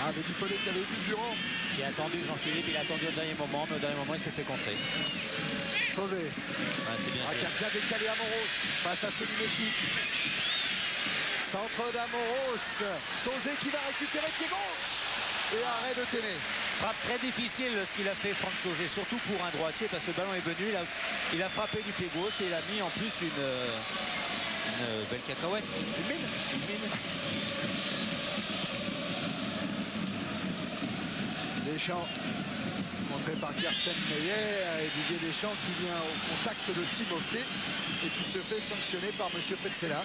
Ah, Benipolé qui avait vu Durand.
Qui a attendu Jean-Philippe, il a attendu au dernier moment, mais au dernier moment il s'est fait contrer.
Sauzé.
C'est bien
qui a bien décalé Amoros face à Selimechi. Centre d'Amoros. Sauzé qui va récupérer pied gauche. Et arrêt de Téné.
Frappe très difficile ce qu'il a fait Franck Sauzé, surtout pour un droitier, parce que le ballon est venu, il a frappé du pied gauche et il a mis en plus une belle cacahuète.
Une mine. Deschamps, montré par Kersten Meyer et Didier Deschamps qui vient au contact de Timofte et qui se fait sanctionner par M. Petzela.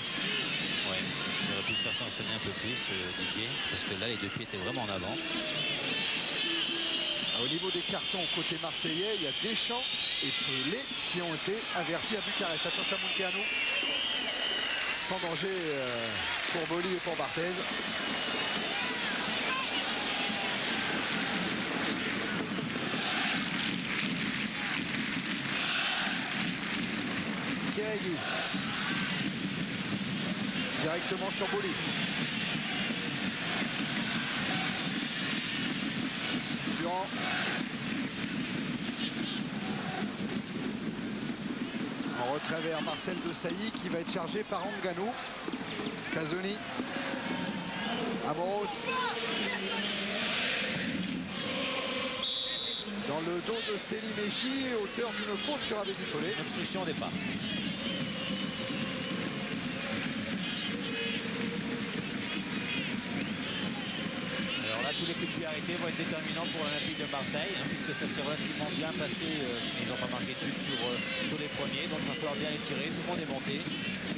Oui, il aurait pu se faire sanctionner un peu plus, Didier, parce que là, les deux pieds étaient vraiment en avant.
Au niveau des cartons côté marseillais, il y a Deschamps et Pelé qui ont été avertis à Bucarest. Attention à Munteanu. Sans danger pour Boli et pour Barthez. Kéregui. Directement sur Boli. Durand. En retrait vers Marcel De Sailly qui va être chargé par Ngannou. Casoni. Amoros. Dans le dos de Selimechi, auteur d'une faute sur Benipolé.
Obstruction au départ. Tous les coups de pied arrêtés vont être déterminants pour l'Olympique de Marseille, puisque ça s'est relativement bien passé. Ils n'ont pas marqué de but sur les premiers, donc il va falloir bien les tirer. Tout le monde est monté.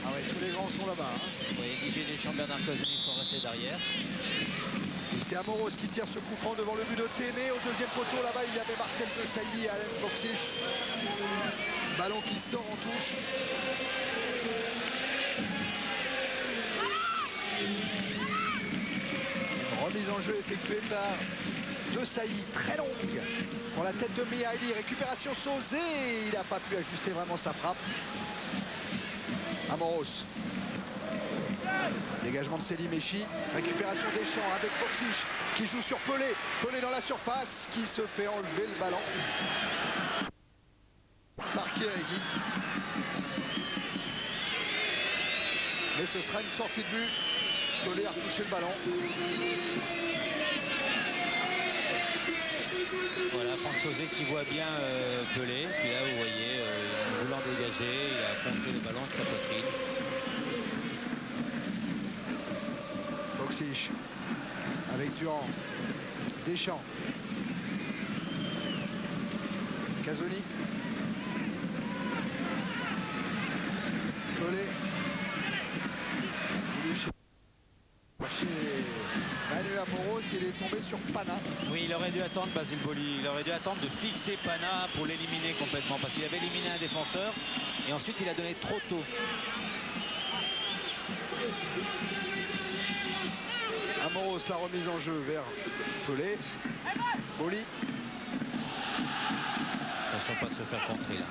Ah ouais, tous les grands sont là-bas.
Oui, Didier Deschamps, Bernard Casoni sont restés derrière.
Et c'est Amoros qui tire ce coup franc devant le but de Téné. Au deuxième poteau, là-bas, il y avait Marcel De Sailly et Alen Boksic. Ballon qui sort en touche. Remise en jeu effectuée par De Sailly, très longue pour la tête de Mihaili. Récupération Sauzé, il n'a pas pu ajuster vraiment sa frappe. Amoros. Dégagement de Selimechi. Récupération Deschamps avec Boksic qui joue sur Pelé. Pelé dans la surface qui se fait enlever le ballon. par Kéréguy. Mais ce sera une sortie de but. Pelé a retouché le ballon.
Voilà, Franck Sauzet qui voit bien Pelé. Puis là, vous voyez, en voulant dégager, il a contré le ballon de sa poitrine.
Boxic avec Durand. Deschamps. Casoni. Pelé. Chercher Manu Amoros, il est tombé sur Pana.
Oui, il aurait dû attendre Basile Boli. Il aurait dû attendre de fixer Pana pour l'éliminer complètement. Parce qu'il avait éliminé un défenseur. Et ensuite, il a donné trop tôt.
Amoros, la remise en jeu vers Pelé. Boli.
Attention pas de se faire contrer là.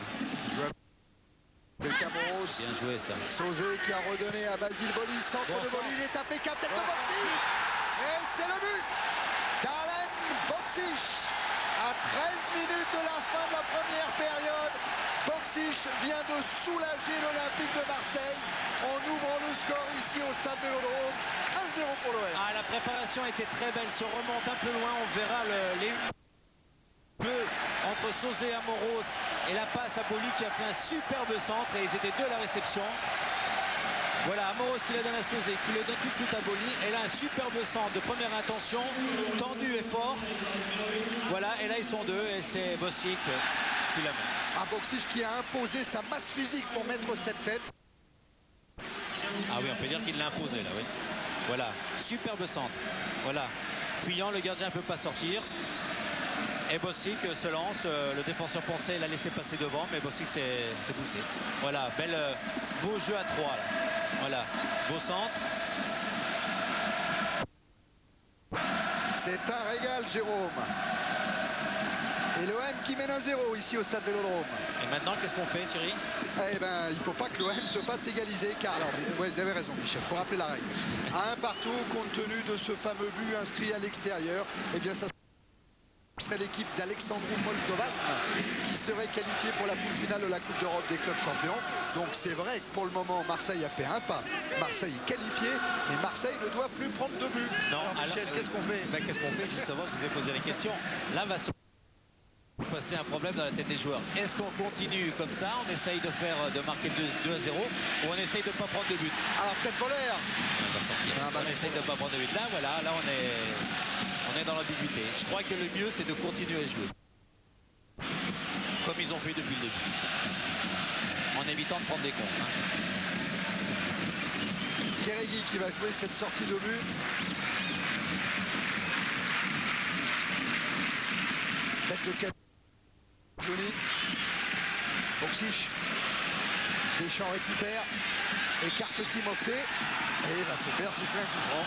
Avec Amoros.
Bien joué ça.
Sauzet qui a redonné à Basile Boli. Centre
Bon
de
centre.
Boli, il est impeccable. Tête de Boxic. Et c'est le but d'Alen Boxic. À 13 minutes de la fin de la première période, Boxic vient de soulager l'Olympique de Marseille en ouvrant le score ici au stade Vélodrome. 1-0 pour l'OM.
Ah, la préparation était très belle. Se remonte un peu loin. On verra les bleus entre Sauzet et Amoros. Et la passe à Boli qui a fait un superbe centre. Et ils étaient deux à la réception. Voilà, Amoros qui la donne à Sauzet, qui le donne tout de suite à Boli. Et là, un superbe centre de première intention, tendu et fort. Voilà, et là, ils sont deux, et c'est Bossic qui la met.
Un Boxic qui a imposé sa masse physique pour mettre cette tête.
Ah oui, on peut dire qu'il l'a imposé, là, oui. Voilà, superbe centre. Voilà, fuyant, le gardien ne peut pas sortir. Et Bossic se lance, le défenseur pensait l'a laisser passer devant, mais Bossic s'est poussé. Voilà, beau jeu à 3 là. Voilà, beau centre.
C'est un régal, Jérôme. Et l'OM qui mène 1-0 ici au stade Vélodrome.
Et maintenant, qu'est-ce qu'on fait, Thierry?
Eh ben, il ne faut pas que l'OM se fasse égaliser, car alors, ouais, vous avez raison, Michel, il faut rappeler la règle. À un partout, compte tenu de ce fameux but inscrit à l'extérieur, eh bien, ça serait l'équipe d'Alexandru Moldovan qui serait qualifiée pour la poule finale de la Coupe d'Europe des clubs champions. Donc c'est vrai que pour le moment, Marseille a fait un pas. Marseille est qualifié, mais Marseille ne doit plus prendre de but.
Non,
alors, Michel, qu'est-ce qu'on fait?
Ben, qu'est-ce qu'on fait? Justement, je vous ai posé la question. Là, va se passer un problème dans la tête des joueurs. Est-ce qu'on continue comme ça, on essaye de marquer 2-0, ou on essaye de ne pas prendre de but?
Alors peut-être Voller.
On va sortir. On essaye de ne pas prendre de but. Là, voilà, là on est dans l'ambiguïté. Je crois que le mieux, c'est de continuer à jouer. Comme ils ont fait depuis le début. En évitant de prendre des comptes. Hein.
Kéréguy qui va jouer cette sortie de but. Tête de Casoni. Boxic. Deschamps récupère. Écarte Timofté. Et va se faire siffler un coup franc.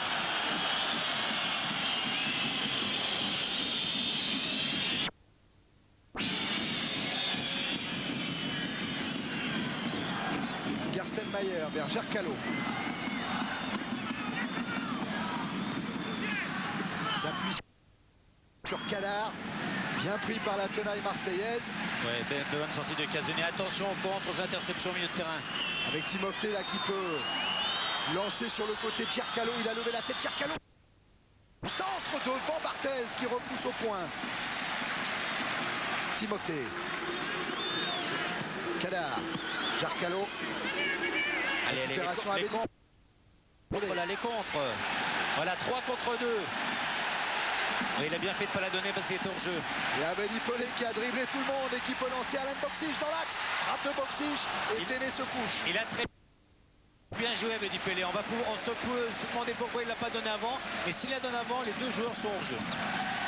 Gerstenmayer vers Gercalo. S'appuie sur Cadar. Bien pris par la tenaille marseillaise.
Ouais, bonne sortie de Casoni. Attention contre aux interceptions au milieu de terrain.
Avec Timofté là qui peut lancer sur le côté de Gercalo. Il a levé la tête. Gercalo. Centre devant Barthez qui repousse au point. Timofté. Cadar. Gercalo.
Allez,
Opération
les
avec...
Voilà, les contres. Voilà, 3 contre 2. Oui, il a bien fait de ne pas la donner parce qu'il était hors jeu.
Et Abedi Pelé qui a dribblé tout le monde et qui peut lancer Alain Boxic dans l'axe. Frappe de Boxic et Téné se couche.
Il a très bien joué Abedi Pelé. On se peut se demander pourquoi il ne l'a pas donné avant. Et s'il la donne avant, les deux joueurs sont hors jeu.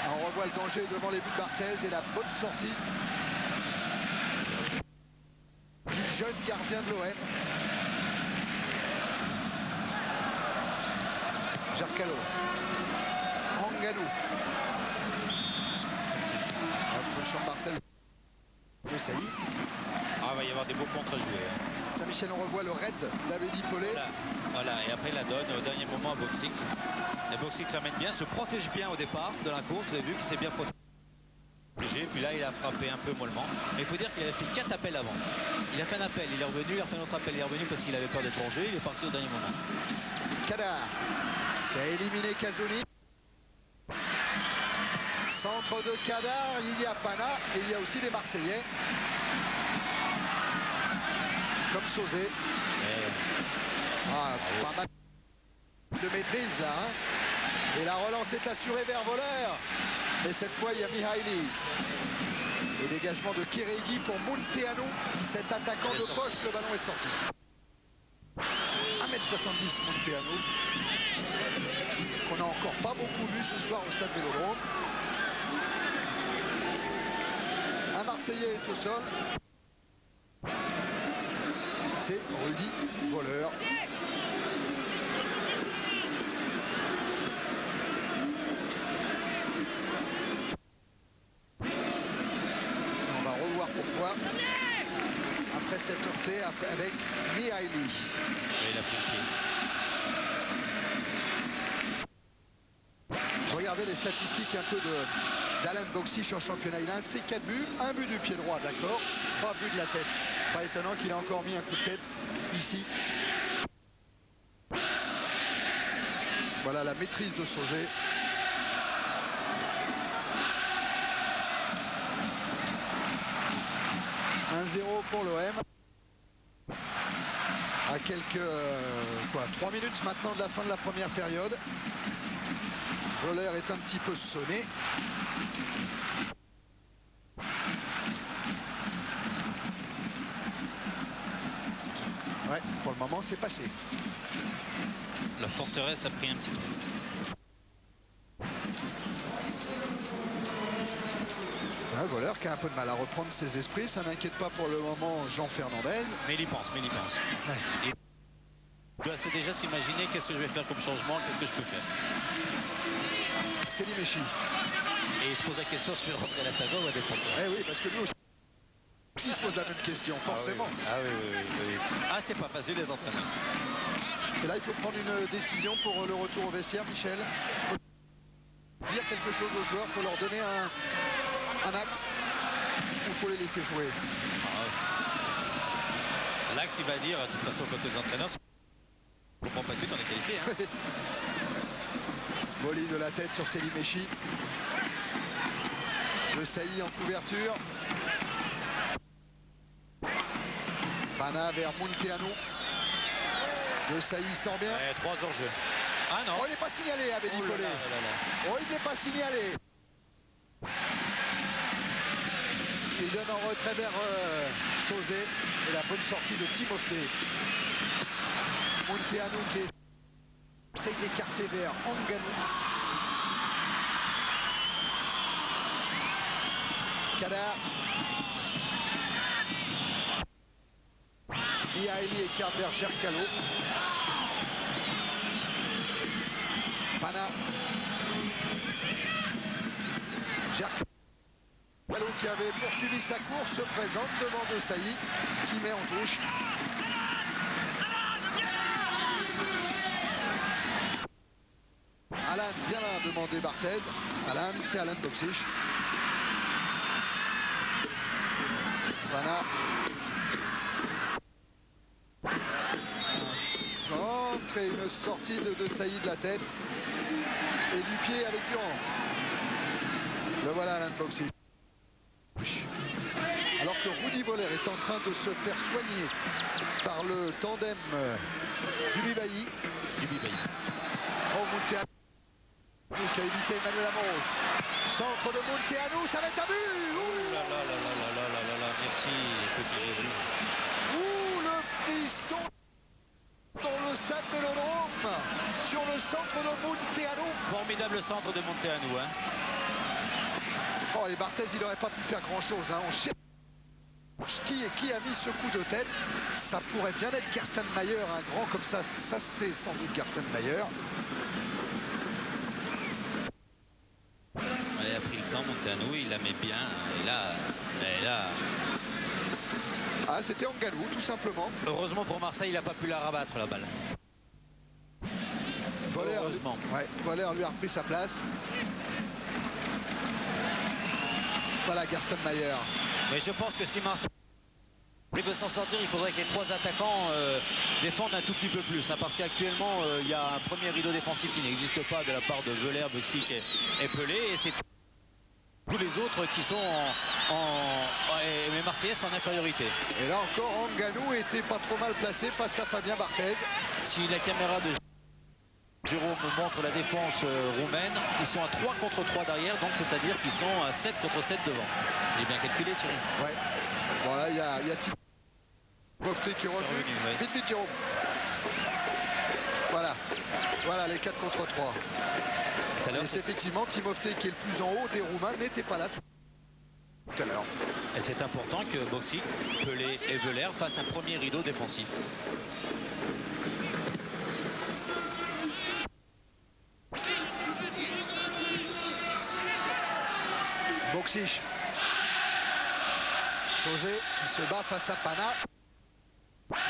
On revoit le danger devant les buts de Barthez et la bonne sortie du jeune gardien de l'OM. Gercalo. Nganou. Obstruction de Marcel de Sailly.
Ah, il va y avoir des beaux contres à jouer.
Saint-Michel, on revoit le raid d'Abedi Pelé.
Voilà, et après il la donne au dernier moment à Boxic. Et Boxic ramène bien, se protège bien au départ de la course. Vous avez vu qu'il s'est bien protégé. Puis là, il a frappé un peu mollement. Mais il faut dire qu'il avait fait 4 appels avant. Il a fait un appel, il est revenu, il a fait un autre appel, il est revenu parce qu'il avait peur d'être en jeu. Il est parti au dernier moment.
Kadar qui a éliminé Casoni. Centre de Kadar, il y a Pana et il y a aussi des Marseillais. Comme Sauzé. Pas mal de maîtrise là. Et la relance est assurée vers Voller. Et cette fois, il y a Mihaili. Le dégagement de Kérégi pour Munteanu. Cet attaquant de poche, le ballon est sorti. 1m70 Munteanu. Qu'on n'a encore pas beaucoup vu ce soir au stade Vélodrome. Un Marseillais est au sol. C'est Rudy Voller. On va revoir pourquoi. Après cette heurtée avec Mihaili.
Il a pris le pied.
Je regardais les statistiques un peu d'Alan Boksic en championnat. Il a inscrit 4 buts, 1 but du pied droit, d'accord, 3 buts de la tête. Pas étonnant qu'il ait encore mis un coup de tête ici. Voilà la maîtrise de Sauzé. « 1-0 pour l'OM. À quelques 3 minutes maintenant de la fin de la première période. Voller est un petit peu sonné. Ouais, pour le moment, c'est passé.
La forteresse a pris un petit trou.
Ouais, Voller qui a un peu de mal à reprendre ses esprits. Ça n'inquiète pas pour le moment Jean Fernandez.
Mais il y pense.
Ouais.
Il doit déjà s'imaginer qu'est-ce que je vais faire comme changement, qu'est-ce que je peux faire.
Selim Echi.
Et il se pose la question, je vais rentrer à l'attaquant ou à défenseur.
Eh oui, parce que lui aussi, il se pose la même question, forcément.
Oui. Ah, c'est pas facile d'être entraîneur.
Et là, il faut prendre une décision pour le retour au vestiaire, Michel. Il faut dire quelque chose aux joueurs, il faut leur donner un axe. Il faut les laisser jouer.
L'axe, il va dire, de toute façon, quand les entraîneurs, on ne comprend pas de but, on est qualifié. Hein.
Volley de la tête sur Selim Echi. De Sailly en couverture. Pana vers Munteanu. De Sailly sort bien.
3 hors-jeu. Ah non.
Oh, il n'est pas signalé, Abedi Pelé. Oh, il n'est pas signalé. Il donne en retrait vers Sauzé. Et la bonne sortie de Timofté. Munteanu qui essaye d'écarter vers Anganou. Kadar. Mihaili écarte vers Gercalo. Pana. Gercalo qui avait poursuivi sa course se présente devant De Sailly qui met en touche. Alan vient là demander Barthez. Alan, c'est Alan Boksic. Pana. Un centre et une sortie de Sailly de la tête. Et du pied avec Durand. Le voilà Alan Boksic. Alors que Rudy Voller est en train de se faire soigner par le tandem du Bibailly. Oh, Munteanu qui a évité Emmanuel Amos. Centre de Munteanu, ça va être un but.
Oh là là là là là là là là, merci petit Jésus.
Ouh, le frisson dans le stade Vélodrome sur le centre de Munteanu.
Formidable centre de Munteanu. Hein.
Oh, et Barthez, il n'aurait pas pu faire grand-chose. Hein. On cherche qui a mis ce coup de tête. Ça pourrait bien être Gerstenmayer, un grand comme ça. Ça, c'est sans doute Gerstenmayer.
Il a pris le temps, Munteanu, il la met bien. Et là...
Ah, c'était Anganou, tout simplement.
Heureusement pour Marseille, il n'a pas pu la rabattre, la balle.
Voller,
heureusement.
Ouais, Voller lui a repris sa place. Voilà Gerstenmaier.
Mais je pense que si Marseille veut s'en sortir, il faudrait que les 3 attaquants défendent un tout petit peu plus. Hein, parce qu'actuellement, il y a un premier rideau défensif qui n'existe pas de la part de Veuler, Boxic et Pelé. Et c'est tous les autres qui sont les Marseillais sont en infériorité.
Et là encore, Ngannou était pas trop mal placé face à Fabien Barthez.
Si la caméra de Jérôme montre la défense roumaine, ils sont à 3 contre 3 derrière, donc c'est-à-dire qu'ils sont à 7 contre 7 devant. J'ai bien calculé, Thierry.
Ouais. Bon là, il y a Timofté qui est revenu.
Ouais.
Vite, vite, Jérôme. Voilà. Voilà les 4 contre 3.
Tout à l'heure,
Et c'est effectivement Timofté qui est le plus en haut des Roumains n'était pas là tout à l'heure.
et c'est important que Boxic, Pelé et Veuler fassent un premier rideau défensif.
Boxic. Sauzé qui se bat face à Pana.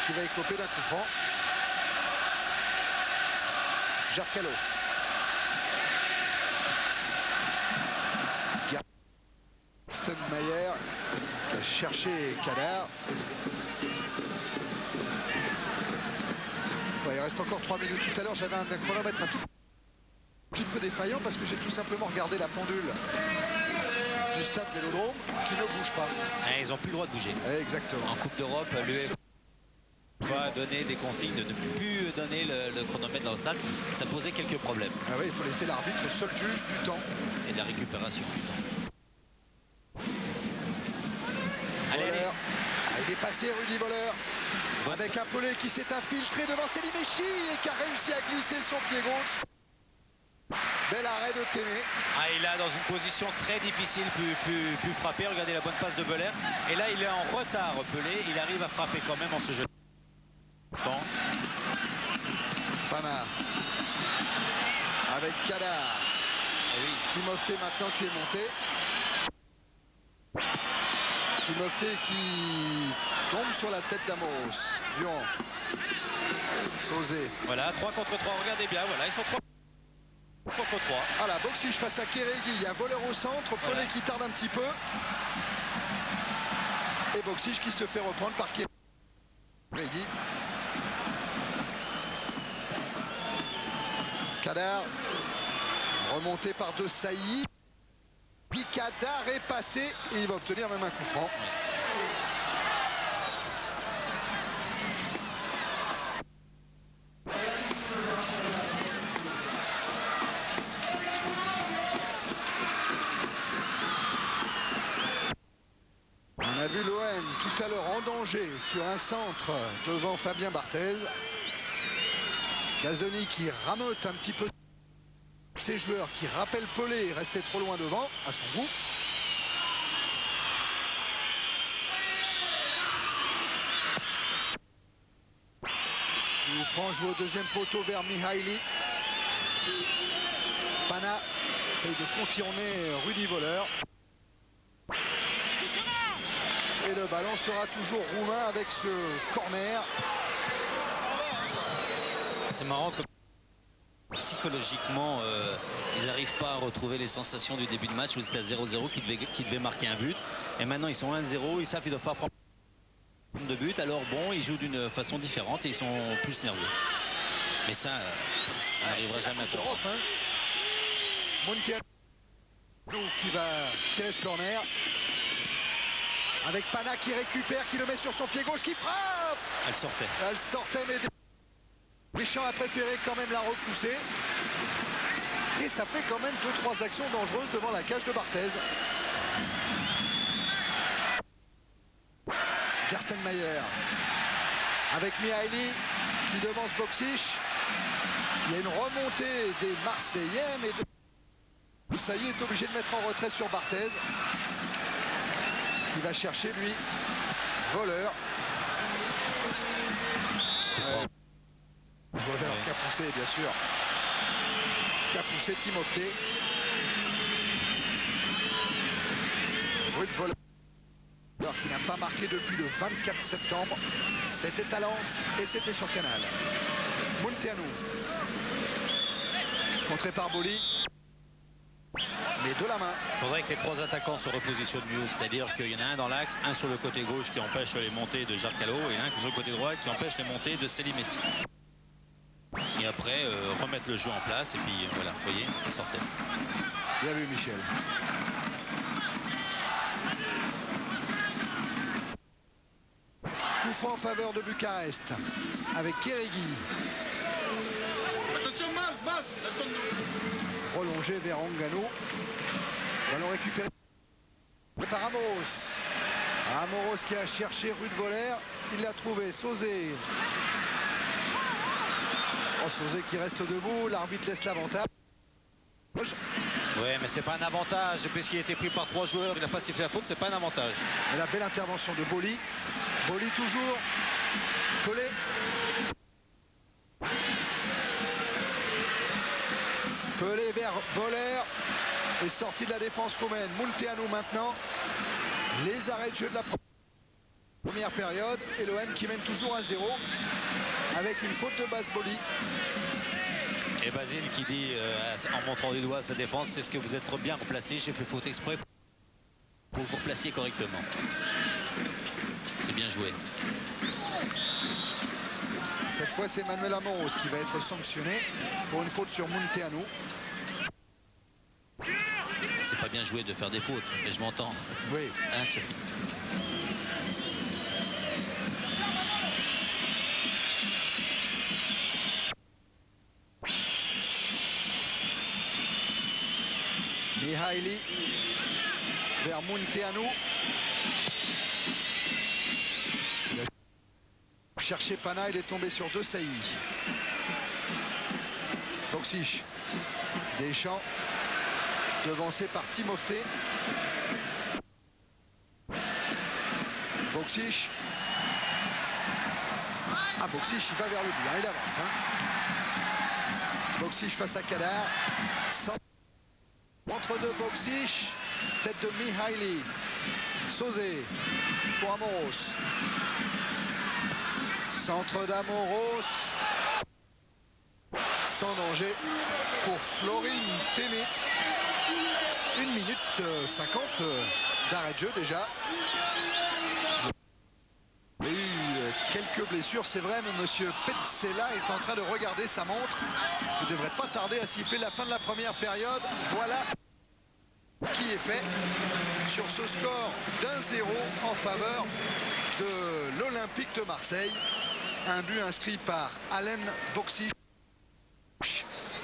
Qui va écoper d'un coup franc. Jarcalo. Gerstenmaier qui a cherché Kadar. Ouais, il reste encore 3 minutes. Tout à l'heure, j'avais un chronomètre un tout petit peu défaillant parce que j'ai tout simplement regardé la pendule du stade Vélodrome qui ne bouge pas.
Et ils n'ont plus le droit de bouger.
Exactement.
En Coupe d'Europe, l'UEFA va donner des consignes de ne plus donner le chronomètre dans le stade. Ça posait quelques problèmes.
Ah oui, il faut laisser l'arbitre seul juge du temps.
Et de la récupération du temps. Allez,
Voller.
allez.
Ah, il est passé Rudy Voller. Avec un Pelé qui s'est infiltré devant Selimeschi et qui a réussi à glisser son pied gauche. Bel arrêt de Témé.
Ah, il est dans une position très difficile, plus frapper. Regardez la bonne passe de Veuler. Et là, il est en retard, Pelé. Il arrive à frapper quand même en se jetant.
Pana. Avec Kadar.
Eh oui.
Timofté maintenant qui est monté. Timofté qui tombe sur la tête d'Amoros. Durand. Sauzé.
Voilà, 3 contre 3. Regardez bien, voilà, ils sont 3 contre 3.
Ah là, Boxic face à Kérégi. Il y a Voller au centre. Pelé
Voilà.
qui tarde un petit peu. Et Boxic qui se fait reprendre par Kérégi. Kadar. Remonté par De Sailly. Kadar est passé et il va obtenir même un coup franc. On a vu l'OM tout à l'heure en danger sur un centre devant Fabien Barthez. Casoni qui ramote un petit peu ses joueurs, qui rappellent Pelé restait trop loin devant à son goût. Coup franc joué au deuxième poteau vers Mihaili. Pana essaye de contourner Rudy Voller. Et le ballon sera toujours roumain avec ce corner.
C'est marrant que psychologiquement, ils n'arrivent pas à retrouver les sensations du début de match où c'était à 0-0 qui devait marquer un but. Et maintenant, ils sont 1-0, ils savent qu'ils ne doivent pas prendre de but. Alors bon, ils jouent d'une façon différente et ils sont plus nerveux. Mais ça, on n'arrivera jamais à
Coupe
comprendre.
d'Europe, hein. Montiano qui va tirer ce corner. Avec Pana qui récupère, qui le met sur son pied gauche, qui frappe.
Elle sortait.
Elle sortait, mais Deschamps a préféré quand même la repousser. Et ça fait quand même 2-3 actions dangereuses devant la cage de Barthez. Gerstenmaier avec Mihaili qui devance Boxic. Il y a une remontée des Marseillais, mais ça y est obligé de mettre en retrait sur Barthez. Qui va chercher lui Voller. Voller qui a poussé bien sûr. Qui a poussé Timofté. Ruud Voller qui n'a pas marqué depuis le 24 septembre. C'était à Lens et c'était sur Canal. Montiano. Contré par Boli. mais de la main.
Il faudrait que les 3 attaquants se repositionnent mieux, c'est-à-dire qu'il y en a un dans l'axe, un sur le côté gauche qui empêche les montées de Jarcalo et un sur le côté droit qui empêche les montées de Célie Messi. Et après, remettre le jeu en place et puis voilà, vous voyez, ça sortait.
Bien vu Michel. Coup franc en faveur de Bucarest avec Kéréguy.
Attention, Mas,
Prolongé vers Ngannou. Ballon récupéré par Amoros. Amoros qui a cherché Ruud Voller. Il l'a trouvé. Sauzé. Oh, Sauzé qui reste debout. L'arbitre laisse l'avantage.
Ouais, mais c'est pas un avantage puisqu'il a été pris par 3 joueurs, il n'a pas sifflé la faute, c'est pas un avantage.
Et la belle intervention de Boli. Boli toujours collé. Pelé vers Voller. Et sorti de la défense roumaine. Munteanu maintenant. Les arrêts de jeu de la première période. Et l'OM qui mène toujours 1-0 avec une faute de base Boli.
Et Basile qui dit en montrant du doigt sa défense, c'est ce que vous êtes bien replacé, j'ai fait faute exprès pour vous replacer correctement. C'est bien joué.
Cette fois c'est Manuel Amoros qui va être sanctionné pour une faute sur Munteanu.
C'est pas bien joué de faire des fautes, mais je m'entends.
Oui.
Hein, Thierry.
Mihaili vers Munteanu. Il a cherché Pana, il est tombé sur 2 saillies. Boksic. Deschamps. Devancé par Timofté. Boksic. Ah, Boksic, il va vers le but, hein, il avance. Hein. Boksic face à Kadar. Entre deux Boksic, tête de Mihaili. Sauzé pour Amoros. Centre d'Amoros. Sans danger pour Florine Téné. 1 minute 50 d'arrêt de jeu déjà. Il y a eu quelques blessures, c'est vrai, mais monsieur Petzela est en train de regarder sa montre. Il ne devrait pas tarder à siffler la fin de la première période. Voilà qui est fait sur ce score d'1-0 en faveur de l'Olympique de Marseille. Un but inscrit par Alen Boksic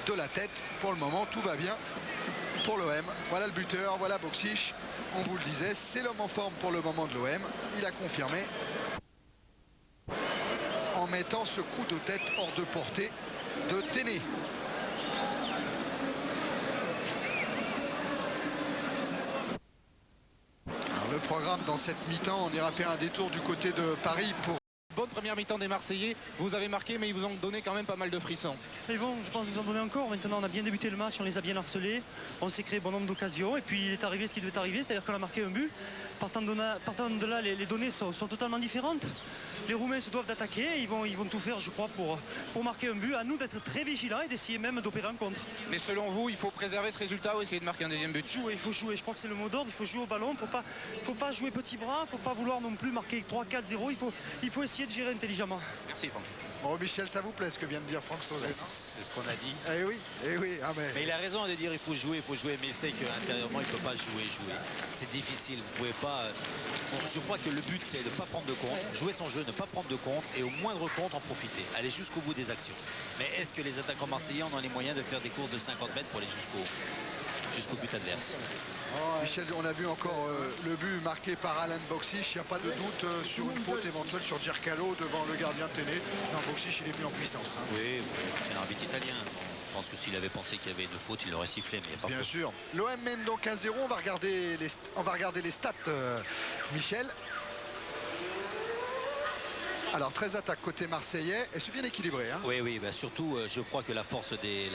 de la tête. Pour le moment, tout va bien pour l'OM. Voilà le buteur, voilà Boksic. On vous le disait, c'est l'homme en forme pour le moment de l'OM. Il a confirmé en mettant ce coup de tête hors de portée de Téné. Alors, le programme dans cette mi-temps, on ira faire un détour du côté de Paris pour...
Bonne première mi-temps des Marseillais, vous avez marqué mais ils vous ont donné quand même pas mal de frissons.
Et bon, je pense qu'ils nous en donné encore. Maintenant on a bien débuté le match, on les a bien harcelés, on s'est créé bon nombre d'occasions et puis il est arrivé ce qui devait arriver, c'est-à-dire qu'on a marqué un but. Partant de là, les données sont totalement différentes. Les Roumains se doivent d'attaquer, ils vont tout faire je crois pour marquer un but. À nous d'être très vigilants et d'essayer même d'opérer un contre.
Mais selon vous, il faut préserver ce résultat ou essayer de marquer un deuxième but?
Il faut jouer, je crois que c'est le mot d'ordre, il faut jouer au ballon, faut pas jouer petit bras, il ne faut pas vouloir non plus marquer 3-4-0, il faut essayer de gérer intelligemment.
Merci Franck.
Bon, Michel, ça vous plaît ce que vient de dire Franck Sauzé?
C'est ce qu'on a dit.
Eh oui, ah
Mais il a raison de dire il faut jouer, mais il sait qu'intérieurement il ne peut pas jouer. C'est difficile, vous pouvez pas... Bon, je crois que le but c'est de ne pas prendre de compte, jouer son jeu, ne pas prendre de compte et au moindre compte en profiter, aller jusqu'au bout des actions. Mais est-ce que les attaquants marseillais en ont les moyens de faire des courses de 50 mètres pour aller jusqu'au but adverse?
Michel, on a vu encore le but marqué par Alen Boksic. Il n'y a pas de doute sur une faute éventuelle sur Jarcalo devant le gardien Téné. Non, Boksic, il est venu en puissance. Hein.
Oui, c'est un arbitre italien. Je pense que s'il avait pensé qu'il y avait une faute, il l'aurait sifflé, mais il n'y a pas
Bien
faute.
sûr. L'OM mène donc 1-0. On va regarder les stats, Michel. Alors 13 attaques côté marseillais et c'est bien équilibré. Hein.
Oui, oui, bah surtout, je crois que la force des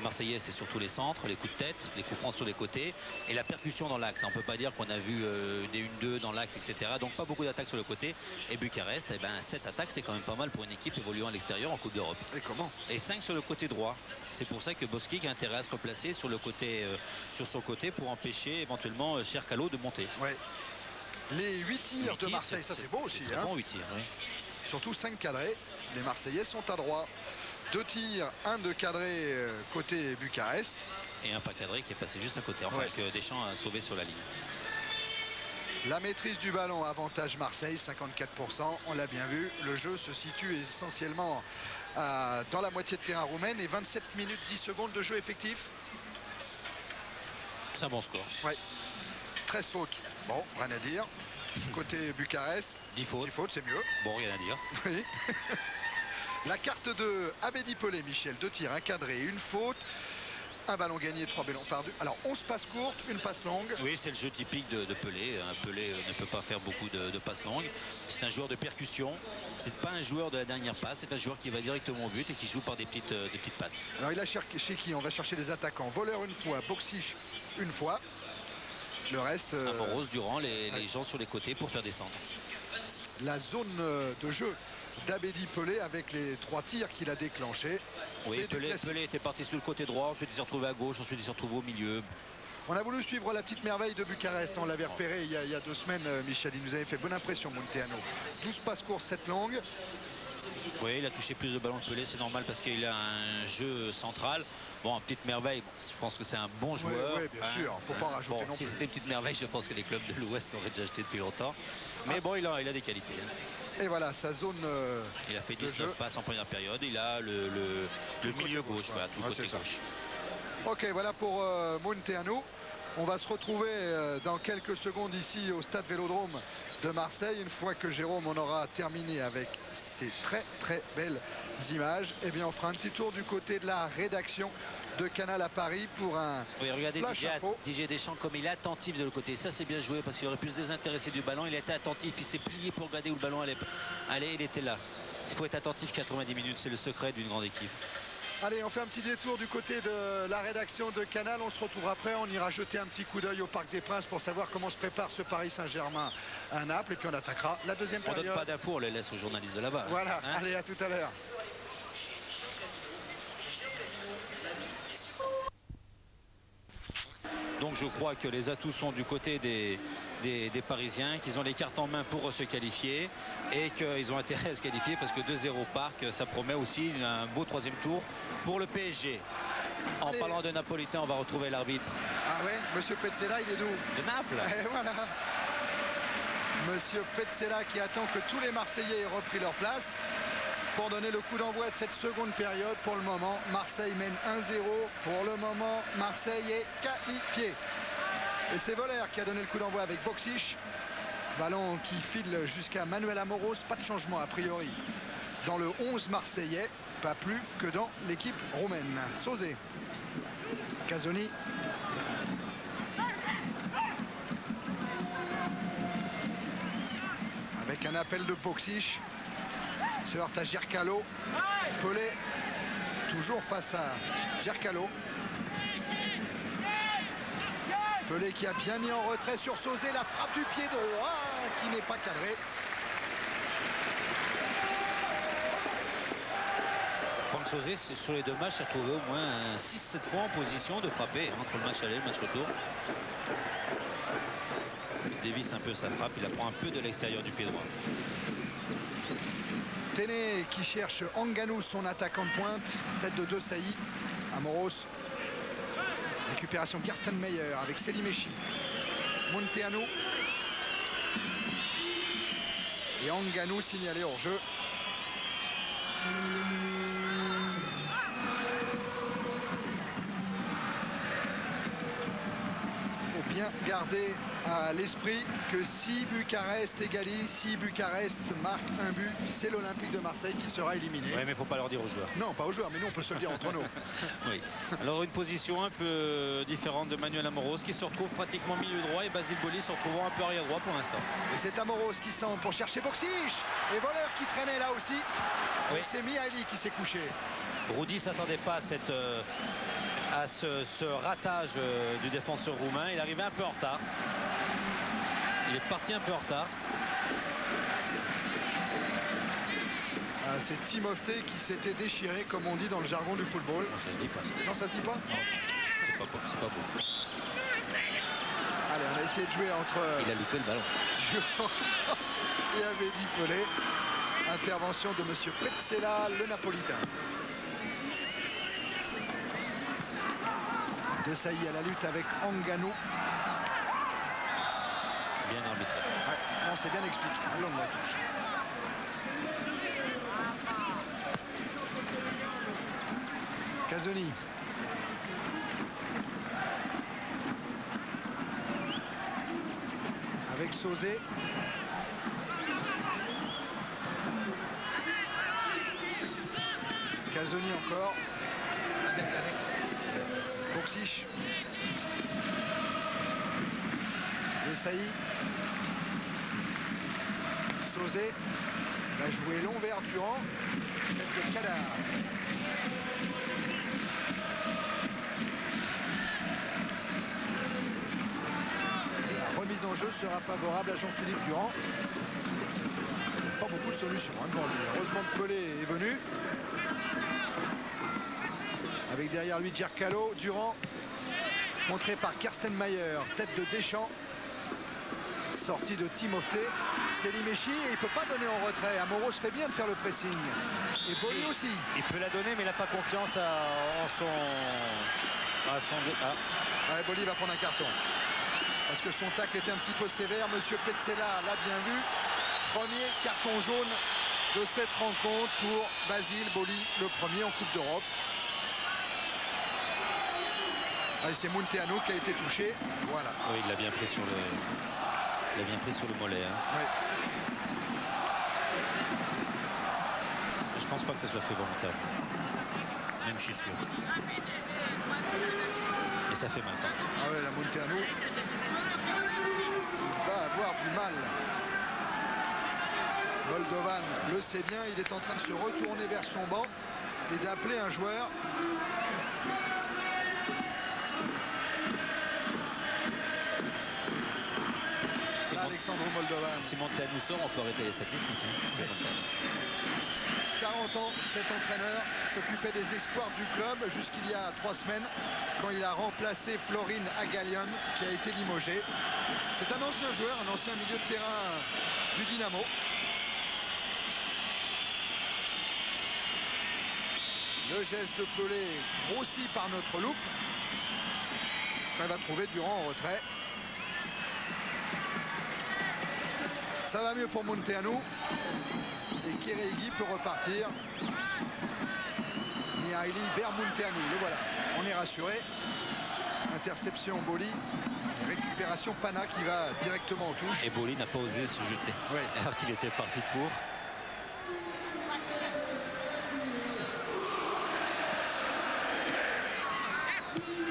Marseillais, c'est surtout les centres, les coups de tête, les coups francs sur les côtés et la percussion dans l'axe. On ne peut pas dire qu'on a vu des 1-2 dans l'axe, etc. Donc pas beaucoup d'attaques sur le côté. Et Bucarest, eh ben, 7 attaques, c'est quand même pas mal pour une équipe évoluant à l'extérieur en Coupe d'Europe.
Et comment?
Et 5 sur le côté droit. C'est pour ça que Boskic a intérêt à se replacer sur son côté pour empêcher éventuellement Chercalo de monter.
Ouais. Les 8 tirs de Marseille, ça c'est beau aussi.
Très
hein.
bon 8 tirs, oui.
Surtout 5 cadrés. Les Marseillais sont à droit. 2 tirs, 1 de cadré côté Bucarest.
Et un pas cadré qui est passé juste à côté. Enfin, que Deschamps a sauvé sur la ligne.
La maîtrise du ballon, avantage Marseille, 54%. On l'a bien vu. Le jeu se situe essentiellement dans la moitié de terrain roumaine. Et 27 minutes 10 secondes de jeu effectif.
C'est un bon score.
Ouais. 13 fautes. Bon, rien à dire. Côté Bucarest,
10 fautes.
10 fautes, c'est mieux.
Bon, rien à dire.
Oui. La carte de Abedi Pelé, Michel. 2 tirs, 1 cadré, 1 faute. Un ballon gagné, 3 ballons perdus. Alors 11 passes courtes, 1 passe longue.
Oui, c'est le jeu typique de Pelé. Pelé ne peut pas faire beaucoup de passes longues. C'est un joueur de percussion. C'est pas un joueur de la dernière passe. C'est un joueur qui va directement au but et qui joue par des petites passes.
Alors il a cherché qui? On va chercher les attaquants. Voleur 1 fois, Boksic 1 fois. Le reste...
Amoros, Durand, les gens sur les côtés pour faire des centres.
La zone de jeu d'Abedi Pelé avec les 3 tirs qu'il a déclenchés.
Oui, Pelé était parti sur le côté droit, ensuite il s'est retrouvé à gauche, ensuite il s'est retrouvé au milieu.
On a voulu suivre la petite merveille de Bucarest. On l'avait repéré il y a 2 semaines, Michel. Il nous avait fait bonne impression, Munteanu. 12 passes courtes, 7 longues.
Oui, il a touché plus de ballons que Pelé, c'est normal parce qu'il a un jeu central. Bon, petite merveille, je pense que c'est un bon joueur.
Oui, bien sûr, il ne faut pas rajouter
bon,
non
si
plus.
c'était une petite merveille, je pense que les clubs de l'Ouest l'auraient déjà acheté depuis longtemps. Mais bon, il a des qualités.
Et voilà, sa zone
il a fait
de
19
jeu.
passes en première période. Il a le milieu gauche, voilà, tout le côté gauche.
Ok, voilà pour Munteanu. On va se retrouver dans quelques secondes ici au stade Vélodrome de Marseille. Une fois que Jérôme on aura terminé avec ces très très belles images, eh bien on fera un petit tour du côté de la rédaction de Canal à Paris pour un
regardez
flash info.
DJ Deschamps comme il est attentif de l'autre côté. Ça c'est bien joué parce qu'il aurait pu se désintéresser du ballon. Il était attentif, il s'est plié pour regarder où le ballon allait. Allez, il était là. Il faut être attentif 90 minutes, c'est le secret d'une grande équipe.
Allez, on fait un petit détour du côté de la rédaction de Canal. On se retrouve après. On ira jeter un petit coup d'œil au Parc des Princes pour savoir comment se prépare ce Paris Saint-Germain à Naples. Et puis on attaquera la deuxième
On
période.
donne pas d'infos, on les laisse aux journalistes de là-bas.
Voilà,
hein.
allez, à tout à l'heure.
Donc je crois que les atouts sont du côté des Parisiens, qu'ils ont les cartes en main pour se qualifier et qu'ils ont intérêt à se qualifier parce que 2-0 Parc, ça promet aussi un beau 3e tour pour le PSG. En
Allez.
parlant de Napolitain, on va retrouver l'arbitre
Ah ouais, Monsieur Petzela, il est d'où?
de Naples.
Et voilà. Monsieur Petzela qui attend que tous les Marseillais aient repris leur place pour donner le coup d'envoi de cette seconde période. Pour le moment, Marseille mène 1-0. Pour le moment, Marseille est qualifié. Et c'est Voller qui a donné le coup d'envoi avec Boksic. Ballon qui file jusqu'à Manuel Amoros. Pas de changement a priori dans le 11 marseillais. Pas plus que dans l'équipe roumaine. Sauzé. Casoni. Avec un appel de Boksic. Se heurte à Chercalo. Pelé toujours face à Chercalo. Pelé qui a bien mis en retrait sur Sauzé. La frappe du pied droit qui n'est pas cadrée.
Franck Sauzé, sur les 2 matchs, s'est retrouvé au moins 6-7 fois en position de frapper entre le match aller et le match retour. Il dévisse un peu sa frappe, il la prend un peu de l'extérieur du pied droit.
Téné qui cherche Anganou, son attaquant de pointe. Tête de 2 Sailly. Amoros. Récupération Gerstenmeyer avec Selimechi. Munteanu. Et Anganou signalé hors jeu. Il faut bien Gardez à l'esprit que si Bucarest égalise, si Bucarest marque un but, c'est l'Olympique de Marseille qui sera éliminé.
Oui, mais il ne faut pas leur dire aux joueurs.
Non, pas aux joueurs, mais nous on peut se le dire entre nous.
Oui. Alors une position un peu différente de Manuel Amoros qui se retrouve pratiquement milieu droit et Basile Boli se retrouvant un peu arrière droit pour l'instant.
Et c'est Amoros qui centre pour chercher Boksic. Et Voleur qui traînait là aussi.
Oui.
Et c'est Mihaly qui s'est couché.
Rudy ne s'attendait pas à ce ratage du défenseur roumain. Il arrivait un peu en retard. Il est parti un peu en retard.
Ah, c'est Timofte qui s'était déchiré, comme on dit dans le jargon du football.
Non, ça se dit pas.
Non, ça se dit pas?
Non, c'est pas beau.
Allez, on a essayé de jouer entre
Il a loupé le ballon.
Durand et Abedi Pelé. Intervention de monsieur Petzela, le Napolitain. De Sailly à la lutte avec Ngannou.
Bien arbitré.
Ouais, non, c'est bien expliqué, hein, le long de la touche. Casoni. Avec Sauzé. Casoni encore. Boksic. De Sailly. Sauzé va jouer long vers Durand. Tête de Kadar. Et la remise en jeu sera favorable à Jean-Philippe Durand. Pas beaucoup de solutions hein, devant lui. Heureusement que Pelé est venu. Avec derrière lui Djerkalo, Durand, contré par Kerstenmayer, tête de Deschamps, sortie de Timofte, Selimechi, et il ne peut pas donner en retrait. Amoros fait bien de faire le pressing. Et Boli aussi.
Il peut la donner, mais il n'a pas confiance en son...
Ouais, Boli va prendre un carton. Parce que son tacle était un petit peu sévère. Monsieur Petzela l'a bien vu. Premier carton jaune de cette rencontre pour Basile Boli, le premier en Coupe d'Europe. C'est Munteanu qui a été touché. Voilà.
Oui, il l'a bien pris sur le mollet. Hein.
Oui.
Je pense pas que ça soit fait volontairement. Même je suis sûr. Mais ça fait mal.
Ah ouais, la Munteanu va avoir du mal. Moldovan le sait bien, il est en train de se retourner vers son banc et d'appeler un joueur. Alexandre Moldovan.
Si Monteanu sort, on peut arrêter les statistiques. Hein.
40 ans, cet entraîneur s'occupait des espoirs du club jusqu'il y a 3 semaines quand il a remplacé Florin Agalion qui a été limogé. C'est un ancien joueur, un ancien milieu de terrain du Dynamo. Le geste de Pelé grossi par notre loupe. Quand il va trouver Durand en retrait. Ça va mieux pour Munteanu. Et Kéréigui peut repartir. Mihaly vers Munteanu. Le voilà. On est rassuré. Interception Boli. Et récupération Pana qui va directement en touche.
Et Boli n'a pas osé se jeter.
Oui.
Alors qu'il était parti pour.